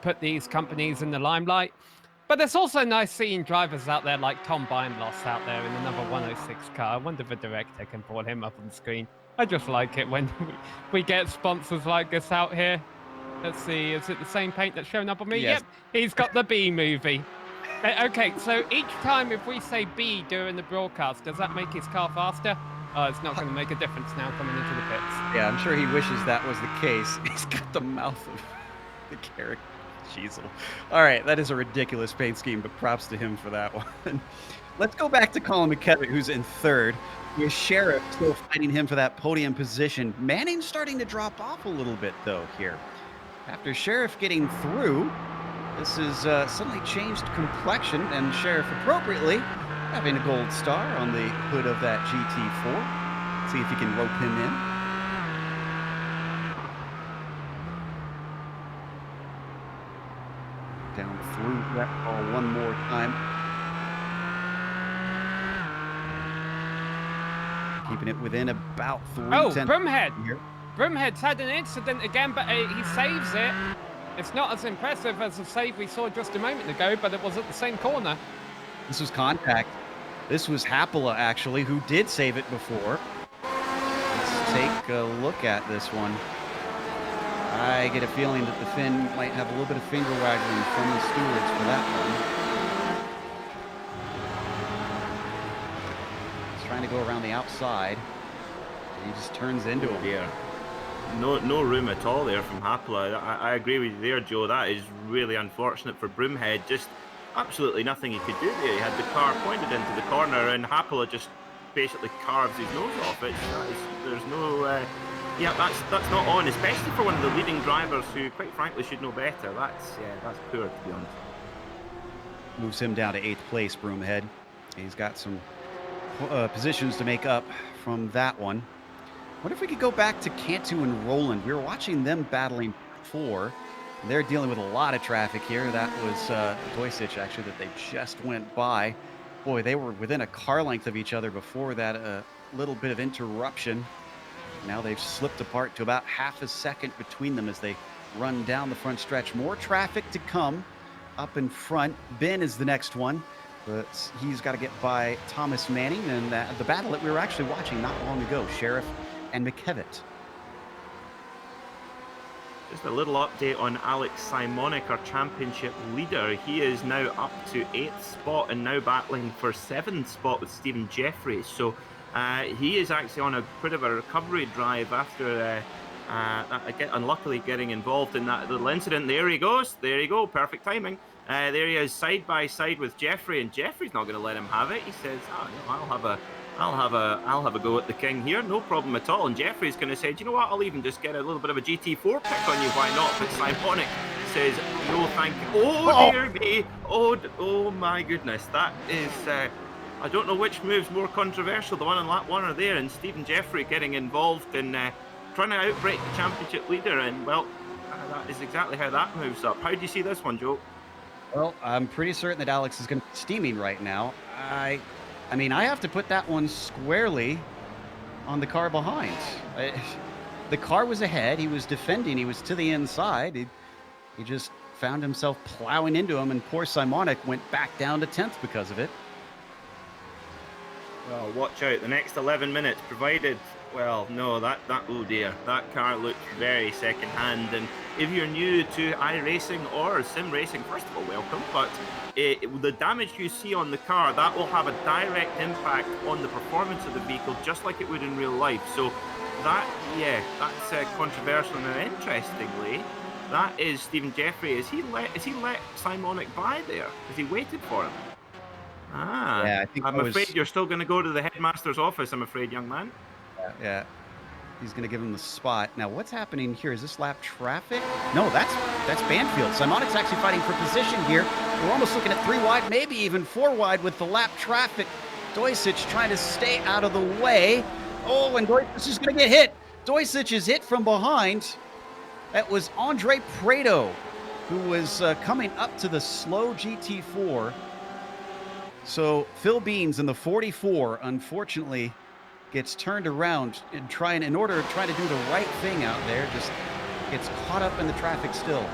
put these companies in the limelight. But it's also nice seeing drivers out there like Tom Beinloss out there in the number 106 car. I wonder if a director can pull him up on the screen. I just like it when we get sponsors like this out here. Let's see, is it the same paint that's showing up on me? Yes. Yep, he's got the B movie. Okay, so each time if we say B during the broadcast, does that make his car faster? Oh, it's not going to make a difference now coming into the pits. Yeah, I'm sure he wishes that was the case. He's got the mouth of the character. Jeezel. All right, that is a ridiculous paint scheme, but props to him for that one. Let's go back to Colin McKevitt, who's in third, with Sheriff still fighting him for that podium position. Manning's starting to drop off a little bit, though, here. After Sheriff getting through, this has suddenly changed complexion, and Sheriff appropriately having a gold star on the hood of that GT4. See if he can rope him in. Down through that ball one more time. Keeping it within about 3 tenths. Broomhead. Broomhead's had an incident again, but he saves it. It's not as impressive as the save we saw just a moment ago, but it was at the same corner. This was contact. This was Hapola, actually, who did save it before. Let's take a look at this one. I get a feeling that the Finn might have a little bit of finger waggling from the stewards for that one. He's trying to go around the outside. He just turns into him. Yeah. No room at all there from Hapola. I agree with you there, Joe. That is really unfortunate for Broomhead. Just absolutely nothing he could do there. He had the car pointed into the corner, and Hapola just basically carves his nose off it. There's no... yeah, that's not on, especially for one of the leading drivers who, quite frankly, should know better. That's poor, to be honest. Moves him down to 8th place, Broomhead. He's got some positions to make up from that one. What if we could go back to Cantu and Roland? We were watching them battling before. They're dealing with a lot of traffic here. That was Doisich, actually, that they just went by. Boy, they were within a car length of each other before that little bit of interruption. Now they've slipped apart to about half a second between them as they run down the front stretch. More traffic to come up in front. Ben is the next one, but he's got to get by Thomas Manning and the battle that we were actually watching not long ago, Sheriff and McKevitt. Just a little update on Alex Simonik, our championship leader. He is now up to 8th spot and now battling for 7th spot with Stephen Jeffries. So he is actually on a bit of a recovery drive after unluckily getting involved in that little incident. There he goes. There you go. Perfect timing. There he is, side by side with Jeffrey, and Jeffrey's not going to let him have it. He says, "Oh, no, I'll have a go at the king here, no problem at all." And Jeffrey's going to say, "Do you know what? I'll even just get a little bit of a GT4 pick on you. Why not?" But Simonik says, "No, thank you." Oh dear me! Oh my goodness! That is. I don't know which move's more controversial, the one on lap 1 or there, and Stephen Jeffrey getting involved in trying to outbreak the championship leader, and well, that is exactly how that moves up. How do you see this one, Joe? Well, I'm pretty certain that Alex is going to be steaming right now. I mean, I have to put that one squarely on the car behind. The car was ahead. He was defending. He was to the inside. He just found himself plowing into him, and poor Simonic went back down to 10th because of it. Well, watch out. The next 11 minutes provided... Well, no, oh dear. That car looked very second-hand. And if you're new to iRacing or sim racing, first of all, welcome. But the damage you see on the car, that will have a direct impact on the performance of the vehicle, just like it would in real life. So that's controversial. And interestingly, that is Stephen Jeffrey. Has he let Simonic by there? Has he waited for him? Yeah, I'm afraid you're still going to go to the headmaster's office, I'm afraid, young man. Yeah. He's going to give him the spot. Now, what's happening here? Is this lap traffic? No, that's Banfield. Simonic's actually fighting for position here. We're almost looking at 3 wide, maybe even 4 wide with the lap traffic. Dojsic trying to stay out of the way. Oh, and Dojsic is going to get hit. Dojsic is hit from behind. That was Andre Prado, who was coming up to the slow GT4. So Phil Beans in the 44, unfortunately, gets turned around and in order to try to do the right thing out there, just gets caught up in the traffic still.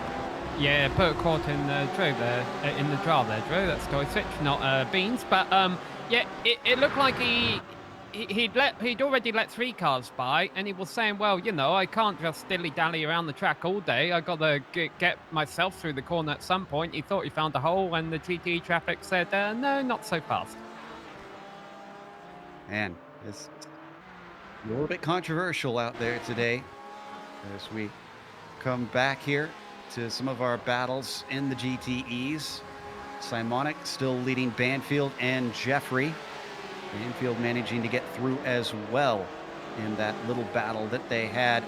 Yeah, put caught in the Drew there, in the draw there, Drew. That's Dojsic, not Beans. But yeah, it looked like he'd already let 3 cars by, and he was saying, well, you know, I can't just dilly-dally around the track all day. I got to get myself through the corner at some point. He thought he found a hole, and the GT traffic said, no, not so fast. Man, it's a little bit controversial out there today as we come back here to some of our battles in the GTEs. Simonic still leading Banfield and Jeffrey. Banfield managing to get through as well in that little battle that they had.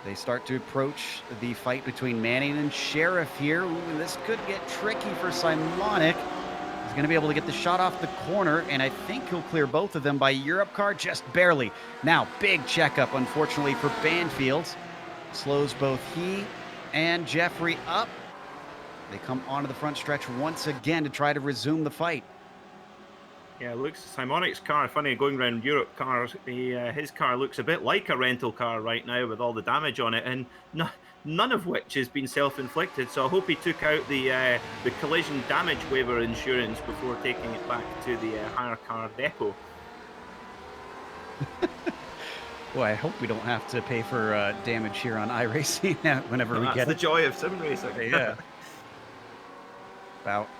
They start to approach the fight between Manning and Sheriff here. Ooh, this could get tricky for Simonic. He's going to be able to get the shot off the corner, and I think he'll clear both of them by Europe car just barely. Now, big checkup, unfortunately, for Banfield. Slows both he and Jeffrey up. They come onto the front stretch once again to try to resume the fight. Yeah, Simonic's car, funny, going around Europe cars, his car looks a bit like a rental car right now with all the damage on it, and none of which has been self-inflicted, so I hope he took out the collision damage waiver insurance before taking it back to the hire car depot. Boy, I hope we don't have to pay for damage here on iRacing whenever we get it. That's the joy of sim racing. Yeah.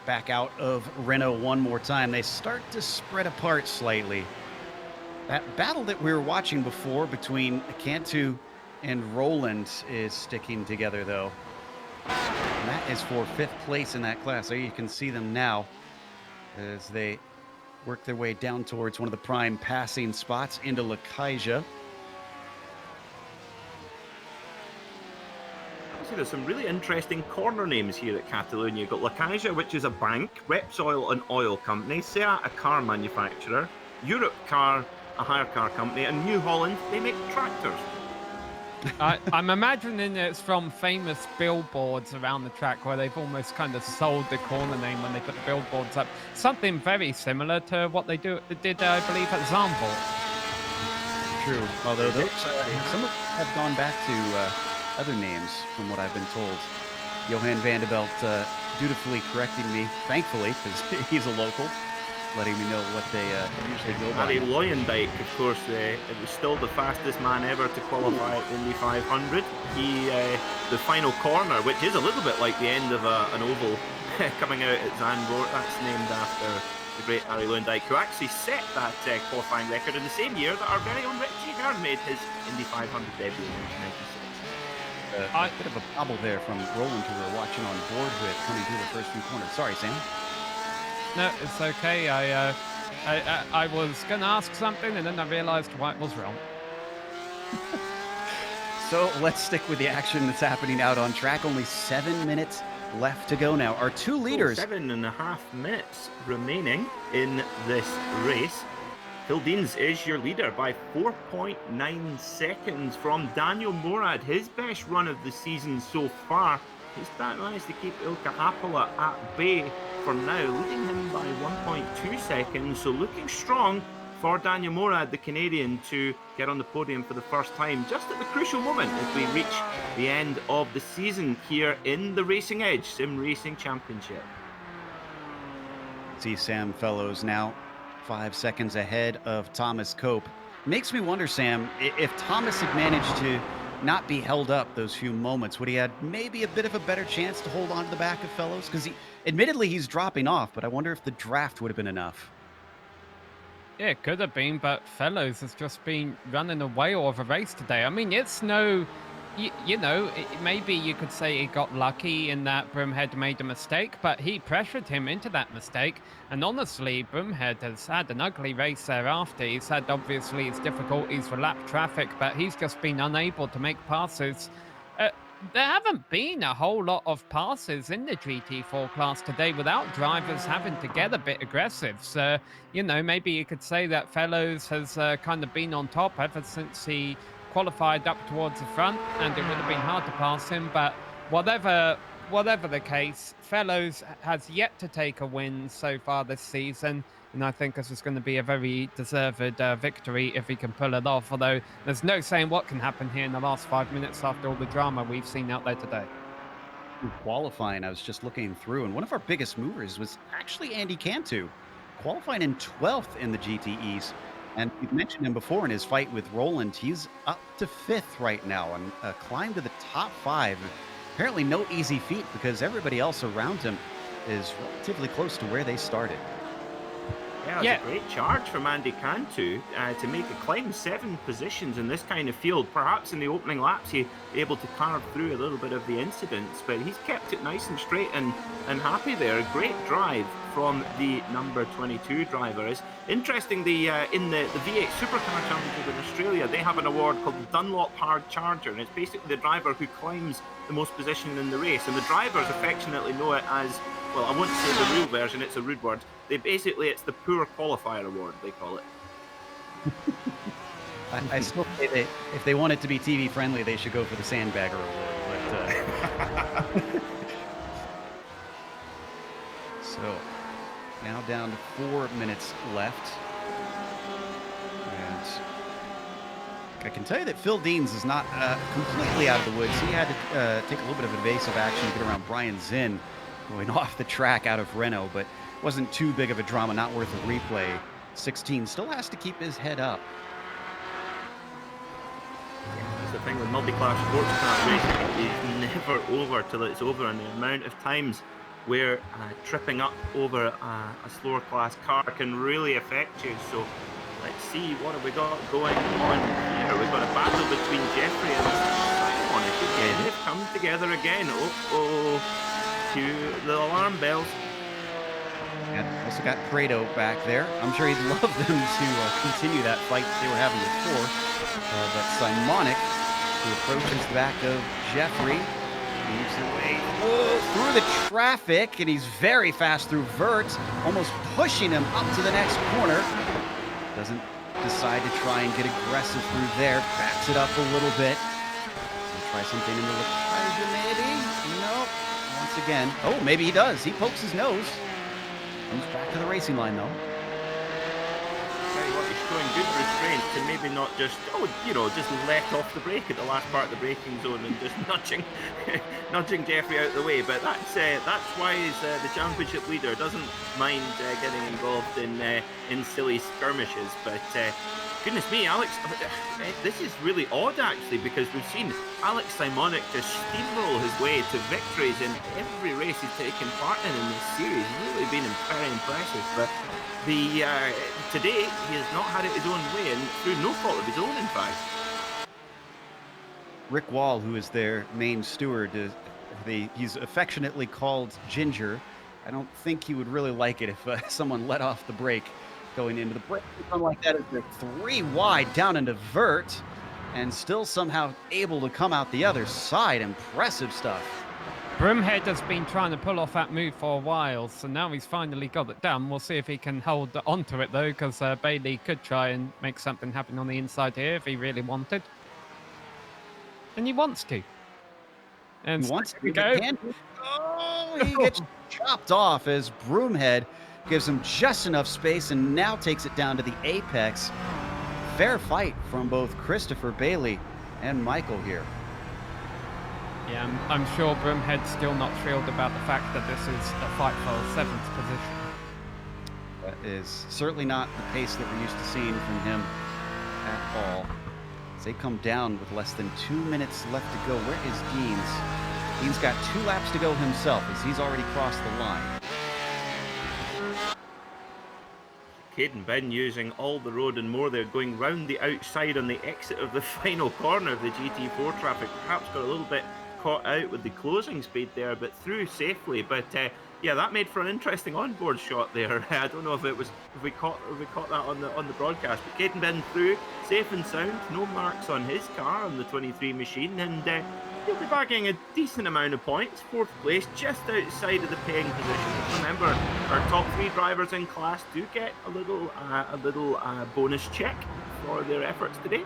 Back out of Renault one more time. They start to spread apart slightly. That battle that we were watching before between Cantu and Roland is sticking together, though. And that is for 5th place in that class. There you can see them now as they work their way down towards one of the prime passing spots into Lakaja. There's some really interesting corner names here at Catalunya. You've got Lakaja, which is a bank, Repsol, an oil company, Seat, a car manufacturer, Europe Car, a hire car company, and New Holland, they make tractors. I'm imagining it's from famous billboards around the track where they've almost kind of sold the corner name when they put the billboards up. Something very similar to what they did, I believe, at Zandvoort. True, although those, some of them have gone back to other names, from what I've been told. Johan Vanderbilt dutifully correcting me, thankfully, because he's a local, letting me know what they usually go by. Harry Luyendijk, of course, it was still the fastest man ever to qualify in the 500. He, the final corner, which is a little bit like the end of an oval coming out at Zandvoort, that's named after the great Harry Luyendijk, who actually set that qualifying record in the same year that our very own Richie Hearn made his Indy 500 debut in 1996. A bit of a bobble there from Roland, who we're watching on board with, coming through the first few corners. Sorry, Sam. No, it's okay. I was going to ask something, and then I realized White was wrong. So let's stick with the action that's happening out on track. Only 7 minutes left to go now. Our 2 leaders. 7.5 minutes remaining in this race. Phil Deans is your leader by 4.9 seconds from Daniel Morad, his best run of the season so far. He's managed to keep Ilkka Hapola at bay for now, leading him by 1.2 seconds, so looking strong for Daniel Morad, the Canadian, to get on the podium for the first time, just at the crucial moment as we reach the end of the season here in the Racing Edge Sim Racing Championship. See Sam Fellows now 5 seconds ahead of Thomas Cope. Makes me wonder, Sam, if Thomas had managed to not be held up those few moments, would he had maybe a bit of a better chance to hold on to the back of Fellows? Because admittedly he's dropping off, but I wonder if the draft would have been enough. Yeah, it could have been, but Fellows has just been running away all of a race today. I mean, it's no, maybe you could say he got lucky in that Broomhead made a mistake, but he pressured him into that mistake. And honestly, Broomhead has had an ugly race thereafter. He's had, obviously, his difficulties with lap traffic, but he's just been unable to make passes. There haven't been a whole lot of passes in the GT4 class today without drivers having to get a bit aggressive. So, maybe you could say that Fellows has kind of been on top ever since he qualified up towards the front, and it would have been hard to pass him. But whatever the case, Fellows has yet to take a win so far this season. And I think this is going to be a very deserved victory if he can pull it off. Although there's no saying what can happen here in the last 5 minutes after all the drama we've seen out there today. Qualifying, I was just looking through, and one of our biggest movers was actually Andy Cantu, qualifying in 12th in the GTEs. And we've mentioned him before in his fight with Roland. He's up to 5th right now and climbed to the top 5. Apparently no easy feat because everybody else around him is relatively close to where they started. Yeah, it's a great charge from Andy Cantu to make a climb 7 positions in this kind of field. Perhaps in the opening laps he's able to carve through a little bit of the incidents, but he's kept it nice and straight and happy there. A great drive from the number 22 driver. It's interesting, in the V8 Supercar Championship in Australia, they have an award called the Dunlop Hard Charger, and it's basically the driver who climbs the most position in the race, and the drivers affectionately know it as, well, I won't say the real version, it's a rude word. It's the Poor Qualifier Award, they call it. I still say that if they want it to be TV friendly, they should go for the Sandbagger Award. But, so, now down to 4 minutes left. And I can tell you that Phil Deans is not completely out of the woods. He had to take a little bit of evasive action to get around Brian Zinn going off the track out of Renault, but wasn't too big of a drama, not worth a replay. 16 still has to keep his head up. That's the thing with multi-class sports car racing, it's never over till it's over, and the amount of times where tripping up over a slower class car can really affect you. So let's see, what have we got going on here? We've got a battle between Jeffrey and Simon. Again, they've come together again. Cue the alarm bells. And also got Prado back there. I'm sure he'd love them to continue that fight they were having before. But Simonic, who approaches the back of Jeffrey, moves away through the traffic, and he's very fast through Vert, almost pushing him up to the next corner. Doesn't decide to try and get aggressive through there. Backs it up a little bit. Try something in the Lepage, maybe? Nope. Once again. Oh, maybe he does. He pokes his nose. Comes back to the racing line, though. Tell you what, he's showing good restraint to maybe not just, just let off the brake at the last part of the braking zone and just nudging Jeffrey out the way. But that's why the championship leader doesn't mind getting involved in silly skirmishes. But goodness me, Alex, this is really odd actually, because we've seen Alex Simonic just steamroll his way to victories in every race he's taken part in this series. He's really been very impressive, but today he has not had it his own way, and through no fault of his own, in fact. Rick Wall, who is their main steward, he's affectionately called Ginger. I don't think he would really like it if someone let off the brake going into the brake. Something like that, is they're 3 wide down into Vert, and still somehow able to come out the other side. Impressive stuff. Broomhead has been trying to pull off that move for a while, so now he's finally got it done. We'll see if he can hold onto it, though, because Bailey could try and make something happen on the inside here if he really wanted. And he wants to. And he wants to go. Oh, he gets chopped off as Broomhead gives him just enough space and now takes it down to the apex. Fair fight from both Christopher Bailey and Michael here. Yeah, I'm sure Broomhead's still not thrilled about the fact that this is a fight for 7th position. That is certainly not the pace that we're used to seeing from him at all. As they come down with less than 2 minutes left to go. Where is Deans? Deans got 2 laps to go himself as he's already crossed the line. Caden Bin using all the road and more there, going round the outside on the exit of the final corner of the GT4 traffic. Perhaps got a little bit caught out with the closing speed there, but through safely. But yeah, that made for an interesting onboard shot there. I don't know if we caught that on the broadcast, but Caden Bin through safe and sound, no marks on his car on the 23 machine, and he'll be bagging a decent amount of points. 4th place, just outside of the paying position. Remember, our top 3 drivers in class do get a little bonus check for their efforts today.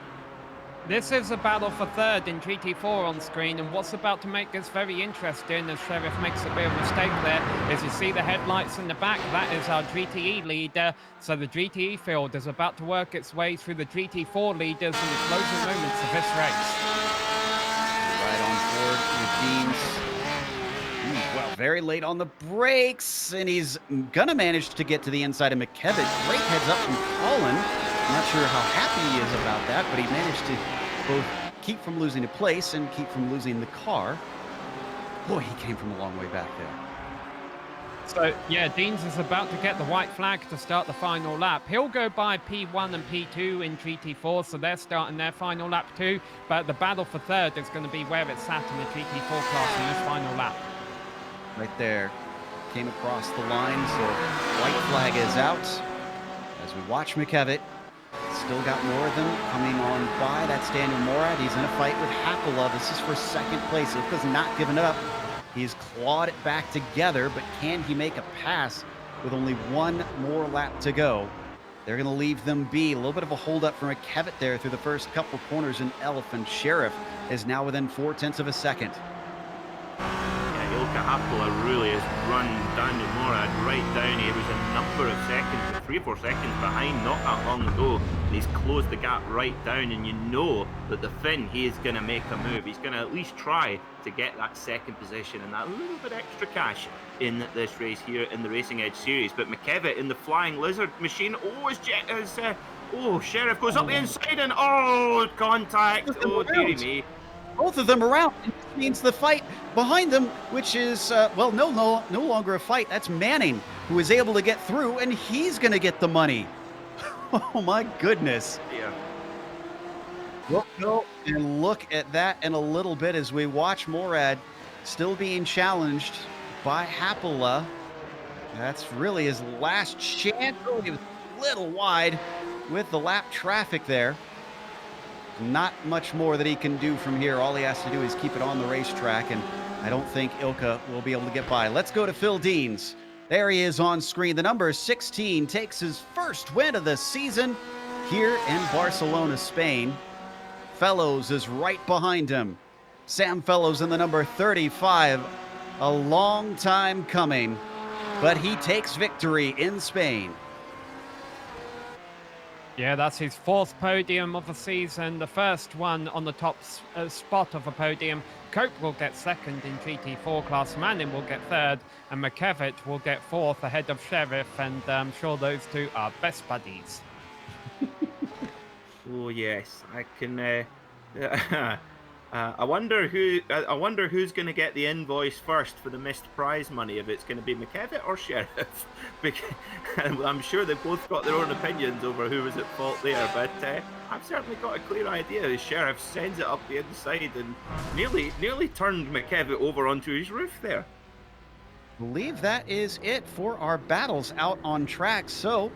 This is a battle for 3rd in GT4 on screen, and what's about to make this very interesting as Sheriff makes a bit of a mistake there is you see the headlights in the back. That is our GTE leader. So the GTE field is about to work its way through the GT4 leaders in the closing moments of this race. Right on board with Deans. Well, very late on the brakes, and he's gonna manage to get to the inside of McKevitt. Great heads up from Colin. I'm not sure how happy he is about that, but he managed to both keep from losing a place and keep from losing the car. Boy, he came from a long way back there. So, yeah, Deans is about to get the white flag to start the final lap. He'll go by P1 and P2 in GT4, so they're starting their final lap too. But the battle for 3rd is going to be where it's at in the GT4 class in this final lap. Right there. Came across the line, so white flag is out. As we watch McKevitt. Still got more of them coming on by. That's Daniel Morad. He's in a fight with Hapola. This is for 2nd place. Ilka's not giving up. He's clawed it back together, but can he make a pass with only 1 more lap to go? They're going to leave them be. A little bit of a holdup from McKevitt there through the first couple corners, and Elephant Sheriff is now within 0.4 of a second. Ilka Hapola really has run Daniel Morad right down. He was a number of seconds, 3 or 4 seconds behind not that long ago. And he's closed the gap right down, and you know that the Finn, he is going to make a move. He's going to at least try to get that 2nd position and that little bit extra cash in this race here in the Racing Edge Series. But McKevitt in the Flying Lizard machine, Sheriff goes up the inside and contact. Oh, dearie me. Both of them around. It means the fight behind them, which is, no longer a fight. That's Manning, who is able to get through, and he's going to get the money. Oh, my goodness. Yeah. We'll go and look at that in a little bit as we watch Morad still being challenged by Hapola. That's really his last chance. Oh, he was a little wide with the lap traffic there. Not much more that he can do from here. All he has to do is keep it on the racetrack, and I don't think Ilka will be able to get by. Let's go to Phil Deans. There he is on screen. The number 16 takes his first win of the season here in Barcelona, Spain. Fellows is right behind him. Sam Fellows in the number 35. A long time coming, but he takes victory in Spain. Yeah, that's his 4th podium of the season, the first one on the top spot of a podium. Cope will get 2nd in GT4 class, Manning will get 3rd, and McKevitt will get 4th ahead of Sheriff, and I'm sure those 2 are best buddies. Oh yes, I can. I wonder who's going to get the invoice first for the missed prize money. If it's going to be McKevitt or Sheriff, because I'm sure they've both got their own opinions over who was at fault there. But I've certainly got a clear idea. The Sheriff sends it up the inside and nearly turned McKevitt over onto his roof there. I believe that is it for our battles out on track. So,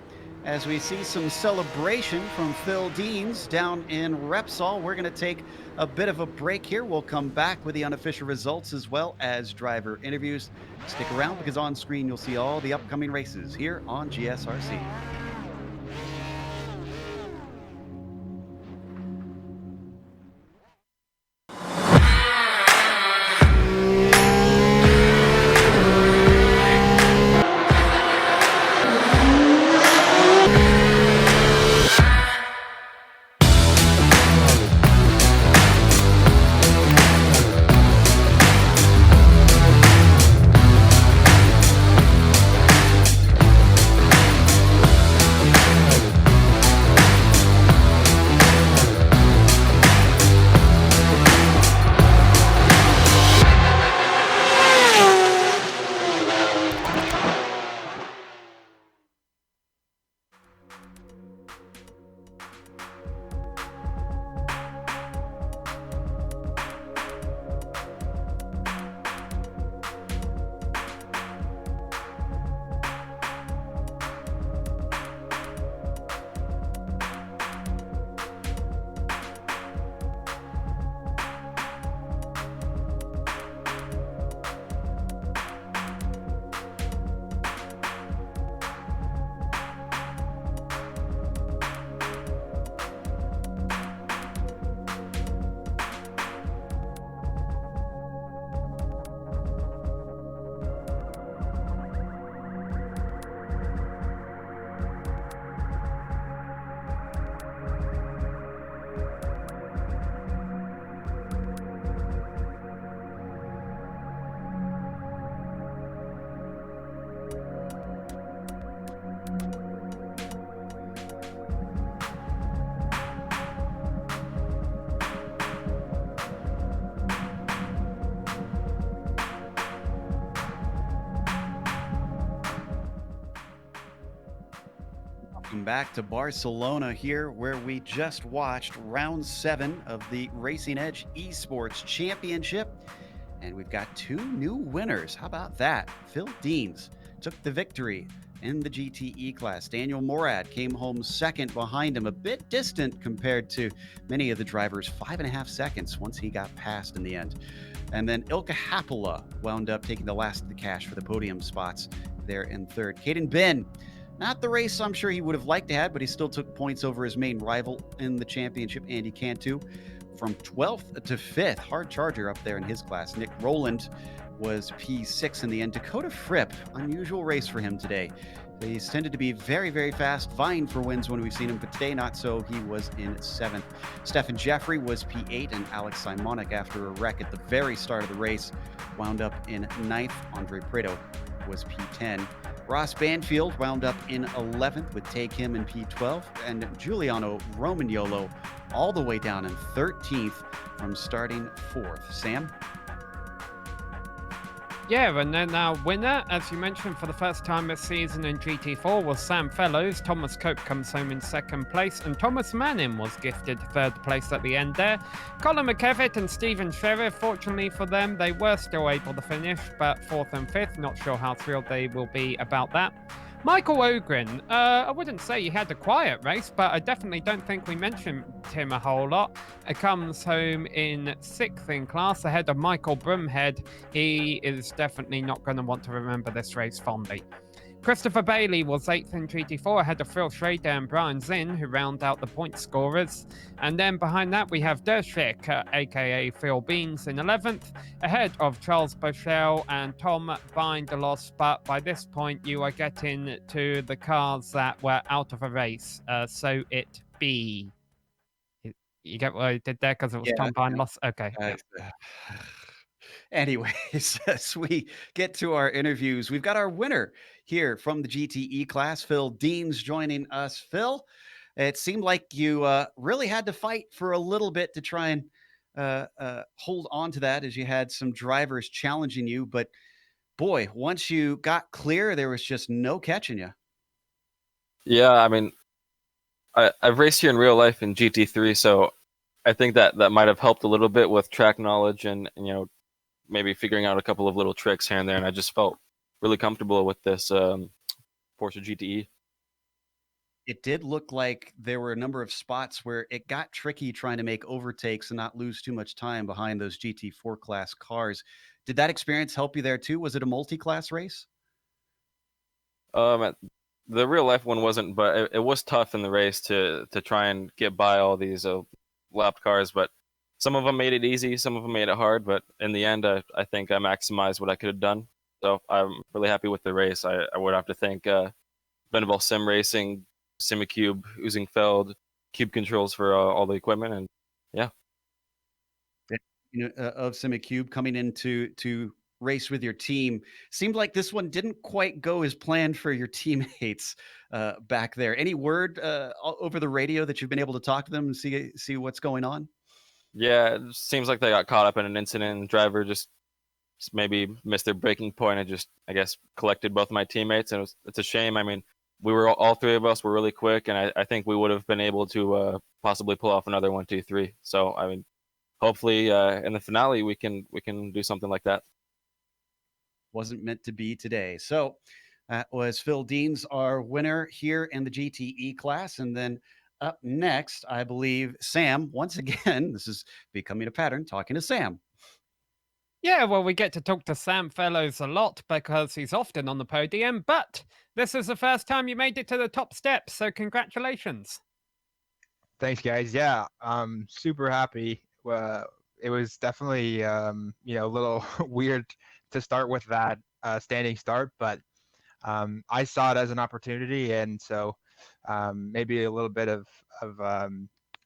as we see some celebration from Phil Deans down in Repsol, we're going to take a bit of a break here. We'll come back with the unofficial results as well as driver interviews. Stick around because on screen you'll see all the upcoming races here on GSRC. Welcome back to Barcelona here, where we just watched round 7 of the Racing Edge Esports Championship. And we've got 2 new winners. How about that? Phil Deans took the victory in the GTE class. Daniel Morad came home second behind him, a bit distant compared to many of the drivers, 5.5 seconds once he got past in the end. And then Ilka Hapola wound up taking the last of the cash for the podium spots there in third. Caden Bin, not the race I'm sure he would have liked to have, but he still took points over his main rival in the championship, Andy Cantu, from 12th to 5th. Hard charger up there in his class. Nick Rowland was P6 in the end. Dakota Fripp, unusual race for him today. He's tended to be very, very fast, vying for wins when we've seen him, but today not so. He was in 7th. Stephen Jeffrey was P8, and Alex Simonik, after a wreck at the very start of the race, wound up in 9th. Andre Prado was P10. Ross Banfield wound up in 11th with Tay Kim in P12, and Giuliano Romagnolo all the way down in 13th from starting 4th. Sam? Yeah, and then our winner, as you mentioned, for the first time this season in GT4 was Sam Fellows. Thomas Cope comes home in 2nd place, and Thomas Manning was gifted 3rd place at the end there. Colin McKevitt and Stephen Sheriff, fortunately for them, they were still able to finish, but 4th and 5th, not sure how thrilled they will be about that. Michael Ogren, I wouldn't say he had a quiet race, but I definitely don't think we mentioned him a whole lot. He comes home in 6th in class ahead of Michael Broomhead. He is definitely not going to want to remember this race fondly. Christopher Bailey was 8th in GT4 ahead of Phil Schrader and Brian Zinn, who round out the point scorers. And then behind that, we have Dershik, aka Phil Beans, in 11th, ahead of Charles Bochelle and Tom Bindelos. But by this point, you are getting to the cars that were out of a race. So it be. You get what I did there because it was Tom Bindelos? Okay. Yeah. Anyways, as we get to our interviews, we've got our winner here from the GTE class, Phil Deans, joining us. Phil, it seemed like you really had to fight for a little bit to try and hold on to that, as you had some drivers challenging you. But boy, once you got clear, there was just no catching you. Yeah, I mean, I've raced here in real life in GT3, so I think that might have helped a little bit with track knowledge and maybe figuring out a couple of little tricks here and there, and I just felt really comfortable with this Porsche GTE. It did look like there were a number of spots where it got tricky trying to make overtakes and not lose too much time behind those GT4 class cars. Did that experience help you there too? Was it a multi-class race? The real life one wasn't, but it was tough in the race to try and get by all these lapped cars, but some of them made it easy, some of them made it hard, but in the end, I think I maximized what I could have done. So I'm really happy with the race. I would have to thank Global SimRacing, Simicube, Oozingfeld, Cube Controls for all the equipment, and yeah. Of Simicube coming in to race with your team. Seemed like this one didn't quite go as planned for your teammates back there. Any word over the radio that you've been able to talk to them and see what's going on? Yeah, it seems like they got caught up in an incident. The driver just maybe missed their braking point and just, I guess, collected both of my teammates. And it's a shame. I mean, we were all 3 of us were really quick, and I think we would have been able to possibly pull off another 1, 2, 3. So I mean, hopefully in the finale we can do something like that. Wasn't meant to be today. So that was Phil Deans, our winner here in the GTE class, and then up next, I believe, Sam, once again, this is becoming a pattern, talking to Sam. Yeah, well, we get to talk to Sam Fellows a lot because he's often on the podium, but this is the first time you made it to the top steps, so congratulations. Thanks, guys. Yeah, I'm super happy. It was definitely, a little weird to start with that standing start, but I saw it as an opportunity, and so maybe a little bit of a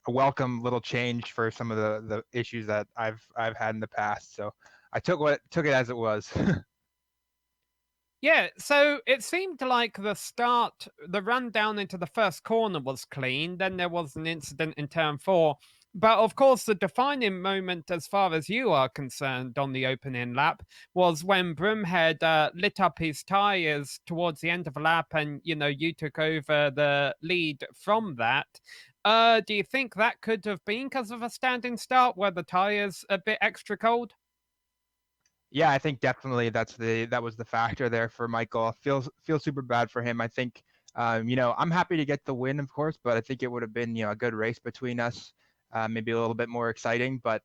welcome little change for some of the issues that I've had in the past. So I took it as it was. Yeah, so it seemed like the run down into the first corner was clean. Then there was an incident in turn 4 But of course, the defining moment, as far as you are concerned, on the opening lap was when Broomhead lit up his tyres towards the end of the lap, and you took over the lead from that. Do you think that could have been because of a standing start, where the tyres a bit extra cold? Yeah, I think definitely that was the factor there for Michael. Feels super bad for him. I think I'm happy to get the win, of course, but I think it would have been a good race between us, maybe a little bit more exciting. But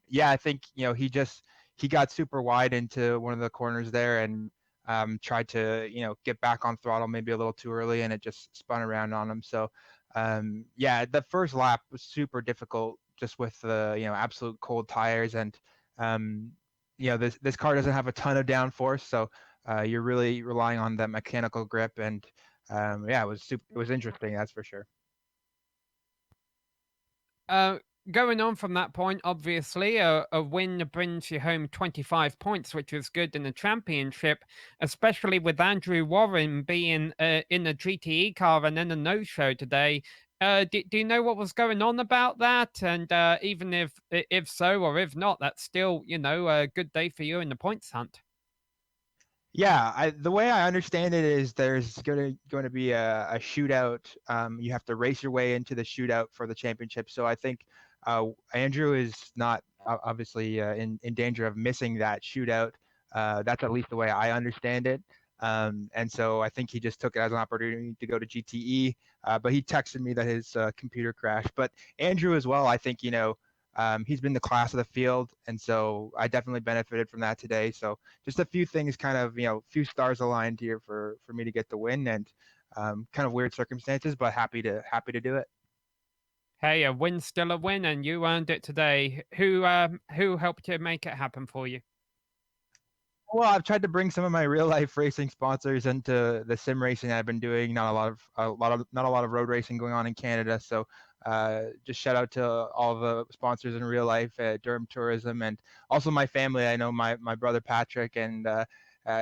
yeah, I think he got super wide into one of the corners there and tried to get back on throttle maybe a little too early, and it just spun around on him. So yeah, the first lap was super difficult just with the absolute cold tires and um, this car doesn't have a ton of downforce, so you're really relying on that mechanical grip. And yeah, it was interesting, that's for sure. Going on from that point, obviously, a win brings you home 25 points, which is good in the championship, especially with Andrew Warren being in a GTE car and then a no-show today. Do you know what was going on about that? And even if so or if not, that's still a good day for you in the points hunt. Yeah, the way I understand it is there's going to be a shootout. You have to race your way into the shootout for the championship. So I think Andrew is not obviously in danger of missing that shootout. That's at least the way I understand it. And so I think he just took it as an opportunity to go to GTE. But he texted me that his computer crashed. But Andrew as well, I think he's been the class of the field, and so I definitely benefited from that today. So just a few things, kind of few stars aligned here for me to get the win, and kind of weird circumstances, but happy to do it. Hey, a win's still a win, and you earned it today. Who helped you make it happen for you? Well, I've tried to bring some of my real life racing sponsors into the sim racing I've been doing. Not a lot of road racing going on in Canada. So just shout out to all the sponsors in real life, Durham Tourism, and also my family. I know my brother Patrick and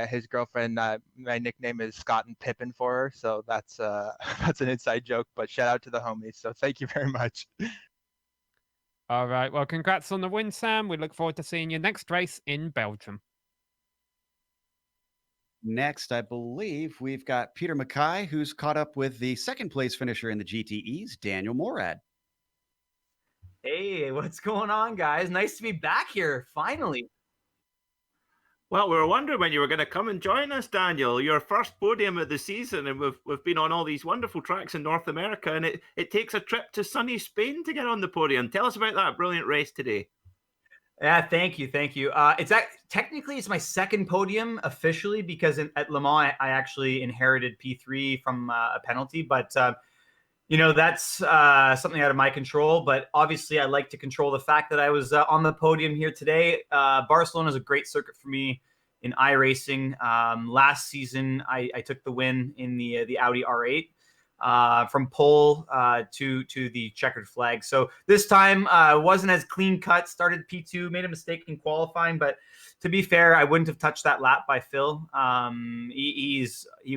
his girlfriend. My nickname is Scott and Pippin for her. So that's that's an inside joke. But shout out to the homies. So thank you very much. All right. Well, congrats on the win, Sam. We look forward to seeing you next race in Belgium. Next, I believe we've got Peter Mackay, who's caught up with the second place finisher in the GTEs, Daniel Morad. Hey, what's going on, guys? Nice to be back here, finally. Well, we were wondering when you were going to come and join us, Daniel. Your first podium of the season, and we've been on all these wonderful tracks in North America, and it takes a trip to sunny Spain to get on the podium. Tell us about that brilliant race today. Yeah, thank you. Technically it's my second podium officially, because at Le Mans I actually inherited P3 from a penalty, but that's something out of my control. But obviously I like to control the fact that I was on the podium here today. Barcelona is a great circuit for me in iRacing. Last season I took the win in the Audi R8. From pole to the checkered flag. So this time wasn't as clean cut. Started P2, made a mistake in qualifying, but to be fair, I wouldn't have touched that lap by Phil. He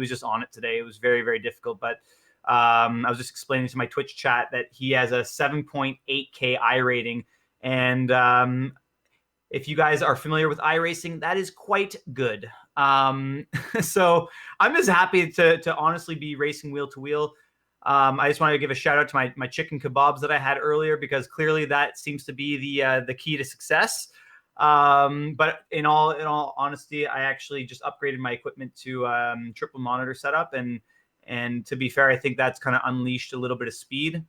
was just on it today. It was very, very difficult. But I was just explaining to my Twitch chat that he has a 7.8K I rating, and if you guys are familiar with iRacing, that is quite good. So I'm just happy to honestly be racing wheel to wheel. I just wanted to give a shout out to my chicken kebabs that I had earlier, because clearly that seems to be the key to success. But in all honesty, I actually just upgraded my equipment to triple monitor setup, and to be fair, I think that's kind of unleashed a little bit of speed.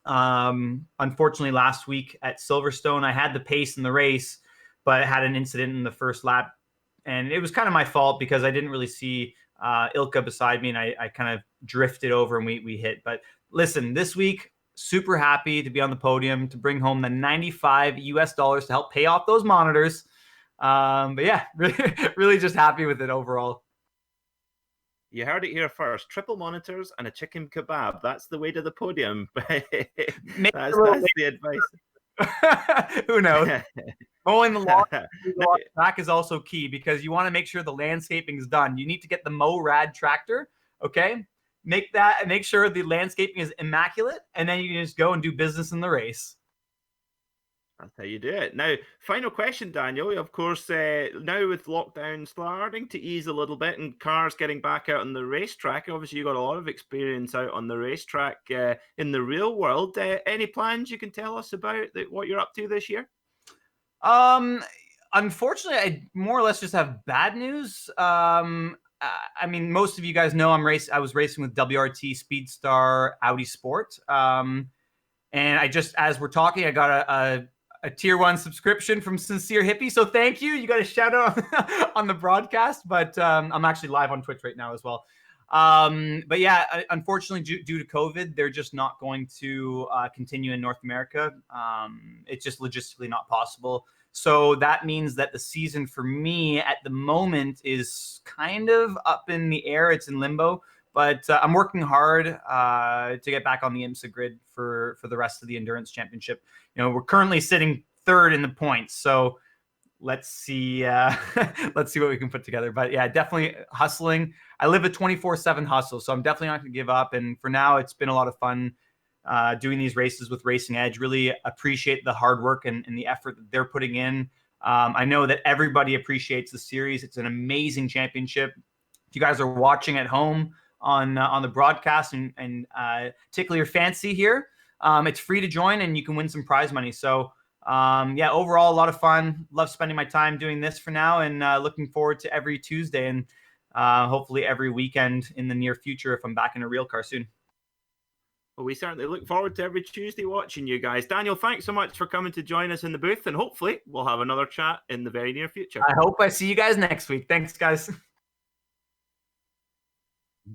Unfortunately, last week at Silverstone, I had the pace in the race, but I had an incident in the first lap, and it was kind of my fault because I didn't really see Ilka beside me, and I kind of drifted over and we hit. But listen, this week, super happy to be on the podium, to bring home the $95 US to help pay off those monitors. But yeah, really just happy with it overall. You heard it here first. Triple monitors and a chicken kebab. That's the way to the podium. that's the advice. Who knows? Mowing the lawn track is also key, because you want to make sure the landscaping is done. You need to get the Morad tractor, okay? make sure the landscaping is immaculate, and then you can just go and do business in the race. That's how you do it. Now, final question, Daniel. Of course, now with lockdown starting to ease a little bit and cars getting back out on the racetrack, obviously you got a lot of experience out on the racetrack in the real world. Any plans you can tell us about what you're up to this year? Unfortunately, I more or less just have bad news. I mean, most of you guys know I was racing with WRT Speedstar Audi Sport. And I just, as we're talking, I got a tier 1 subscription from Sincere Hippie. So thank you. You got a shout out on the broadcast, but I'm actually live on Twitch right now as well. But yeah, unfortunately, due to COVID, they're just not going to continue in North America. It's just logistically not possible. So that means that the season for me at the moment is kind of up in the air. It's in limbo, but I'm working hard to get back on the IMSA grid for the rest of the Endurance Championship. You know, we're currently sitting 3rd in the points, so let's see let's see what we can put together. But yeah, definitely hustling. I live a 24/7 hustle, so I'm definitely not going to give up. And for now, it's been a lot of fun doing these races with Racing Edge. Really appreciate the hard work and the effort that they're putting in. I know that everybody appreciates the series. It's an amazing championship. If you guys are watching at home on the broadcast and tickle your fancy here, it's free to join and you can win some prize money. So yeah, overall, a lot of fun. Love spending my time doing this for now, and looking forward to every Tuesday and hopefully every weekend in the near future if I'm back in a real car soon. Well, we certainly look forward to every Tuesday watching you guys. Daniel, thanks so much for coming to join us in the booth, and hopefully we'll have another chat in the very near future. I hope I see you guys next week. Thanks, guys.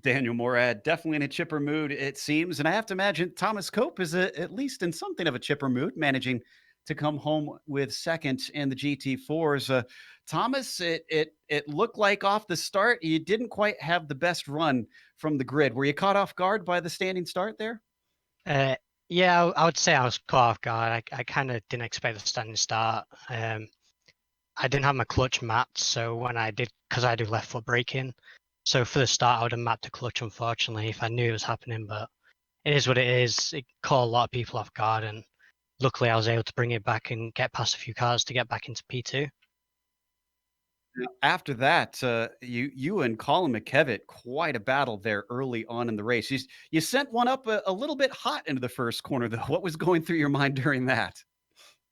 Daniel Morad, definitely in a chipper mood, it seems. And I have to imagine Thomas Cope is at least in something of a chipper mood, managing to come home with second in the GT4s. Thomas, it looked like off the start, you didn't quite have the best run from the grid. Were you caught off guard by the standing start there? Yeah, I would say I was caught off guard. I kind of didn't expect the standing start. I didn't have my clutch mapped, so when I did, because I do left foot braking, so for the start I would have mapped the clutch, unfortunately, if I knew it was happening. But it is what it is. It caught a lot of people off guard, and luckily I was able to bring it back and get past a few cars to get back into P2. After that, you and Colin McKevitt, quite a battle there early on in the race. You sent one up a little bit hot into the first corner, though. What was going through your mind during that?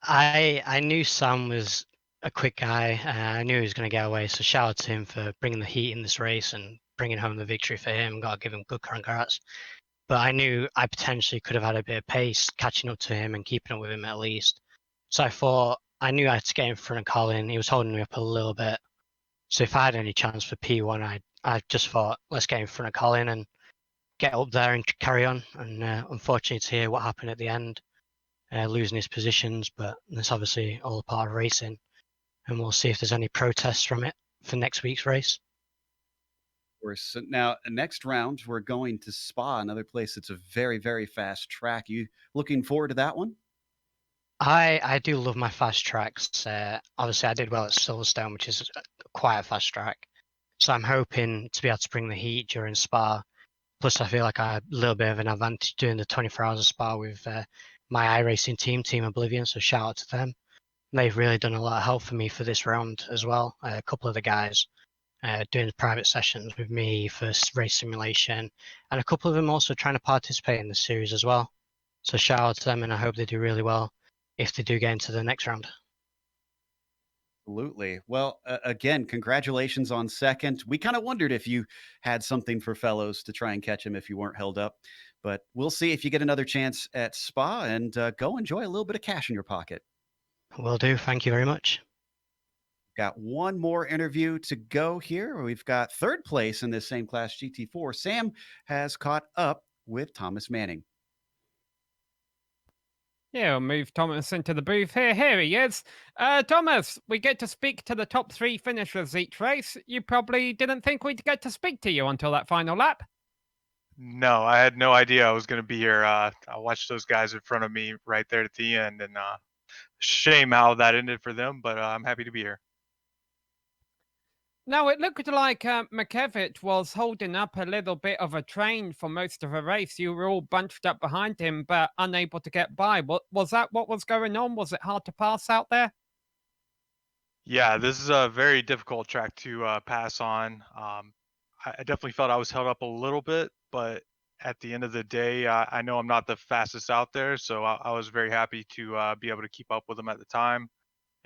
I knew Sam was a quick guy. I knew he was going to get away, so shout out to him for bringing the heat in this race and bringing home the victory for him. Got to give him good congrats. But I knew I potentially could have had a bit of pace catching up to him and keeping up with him at least. So I knew I had to get in front of Colin. He was holding me up a little bit. So if I had any chance for P1, I just thought, let's get in front of Colin and get up there and carry on. And unfortunately to hear what happened at the end, losing his positions, but that's obviously all a part of racing. And we'll see if there's any protests from it for next week's race. Of course. Now, next round, we're going to Spa, another place that's a very, very fast track. You looking forward to that one? I do love my fast tracks. Obviously, I did well at Silverstone, which is quite a fast track. So I'm hoping to be able to bring the heat during Spa. Plus, I feel like I have a little bit of an advantage doing the 24 hours of Spa with my iRacing Team Oblivion. So shout out to them. They've really done a lot of help for me for this round as well. A couple of the guys doing private sessions with me for race simulation, and a couple of them also trying to participate in the series as well. So shout out to them, and I hope they do really well if they do get into the next round. Absolutely. Well, again, congratulations on second. We kind of wondered if you had something for fellows to try and catch him if you weren't held up. But we'll see if you get another chance at Spa, and go enjoy a little bit of cash in your pocket. Will do. Thank you very much. Got one more interview to go here. We've got third place in this same class, GT4. Sam has caught up with Thomas Manning. Yeah, we'll move Thomas into the booth here. Here he is. Thomas, we get to speak to the top 3 finishers each race. You probably didn't think we'd get to speak to you until that final lap. No, I had no idea I was going to be here. I watched those guys in front of me right there at the end, and shame how that ended for them, but I'm happy to be here. Now, it looked like Makevich was holding up a little bit of a train for most of the race. You were all bunched up behind him, but unable to get by. Was that what was going on? Was it hard to pass out there? Yeah, this is a very difficult track to pass on. I definitely felt I was held up a little bit, but at the end of the day, I know I'm not the fastest out there, so I was very happy to be able to keep up with them at the time,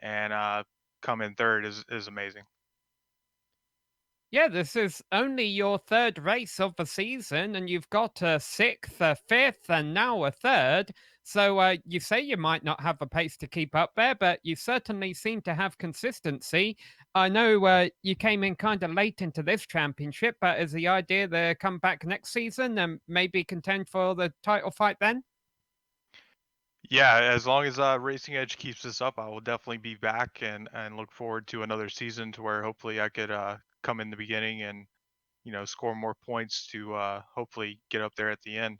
and come in third is amazing. Yeah, this is only your third race of the season, and you've got a sixth, a fifth, and now a third. So you say you might not have the pace to keep up there, but you certainly seem to have consistency. I know you came in kind of late into this championship, but is the idea to come back next season and maybe contend for the title fight then? Yeah, as long as Racing Edge keeps this up, I will definitely be back and look forward to another season to where hopefully I could come in the beginning and score more points to hopefully get up there at the end.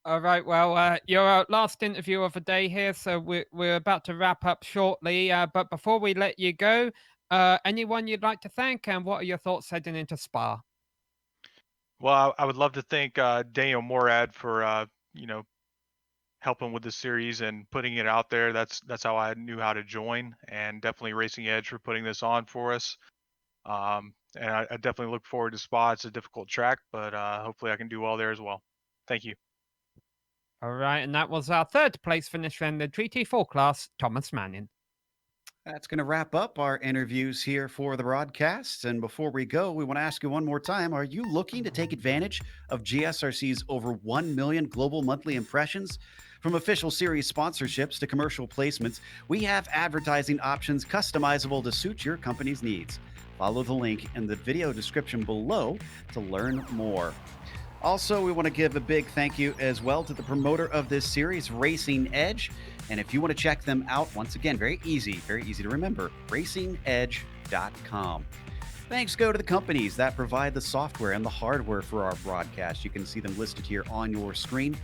All right. Well, your last interview of the day here, so we're about to wrap up shortly. But before we let you go, anyone you'd like to thank, and what are your thoughts heading into Spa? Well, I would love to thank Daniel Morad for you know helping with the series and putting it out there. That's how I knew how to join, and definitely Racing Edge for putting this on for us. And I definitely look forward to Spa. It's a difficult track, but hopefully I can do well there as well. Thank you. All right, and that was our third place finisher in the GT4 class, Thomas Manning. That's going to wrap up our interviews here for the broadcast. And before we go, we want to ask you one more time, are you looking to take advantage of GSRC's over 1 million global monthly impressions? From official series sponsorships to commercial placements, we have advertising options customizable to suit your company's needs. Follow the link in the video description below to learn more. Also, we want to give a big thank you as well to the promoter of this series, Racing Edge. And if you want to check them out, once again, very easy to remember, racingedge.com. Thanks go to the companies that provide the software and the hardware for our broadcast. You can see them listed here on your screen.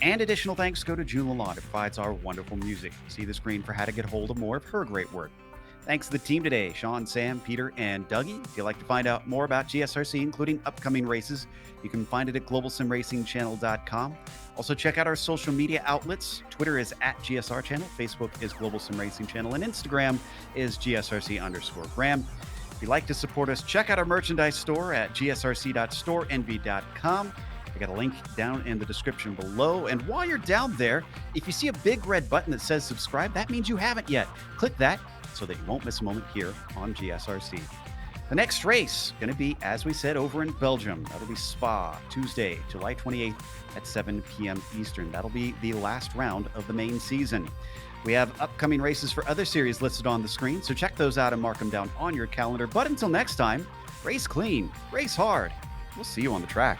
And additional thanks go to June Lalonde, who provides our wonderful music. See the screen for how to get hold of more of her great work. Thanks to the team today, Sean, Sam, Peter, and Dougie. If you'd like to find out more about GSRC, including upcoming races, you can find it at globalsimracingchannel.com. Also, check out our social media outlets. Twitter is at GSR Channel, Facebook is Global Sim Racing Channel, and Instagram is GSRC_Graham. If you'd like to support us, check out our merchandise store at gsrc.storenvy.com. I got a link down in the description below. And while you're down there, if you see a big red button that says subscribe, that means you haven't yet. Click that so that you won't miss a moment here on GSRC. The next race going to be, as we said, over in Belgium. That'll be Spa, Tuesday, July 28th at 7 p.m. Eastern. That'll be the last round of the main season. We have upcoming races for other series listed on the screen, so check those out and mark them down on your calendar. But until next time, race clean, race hard. We'll see you on the track.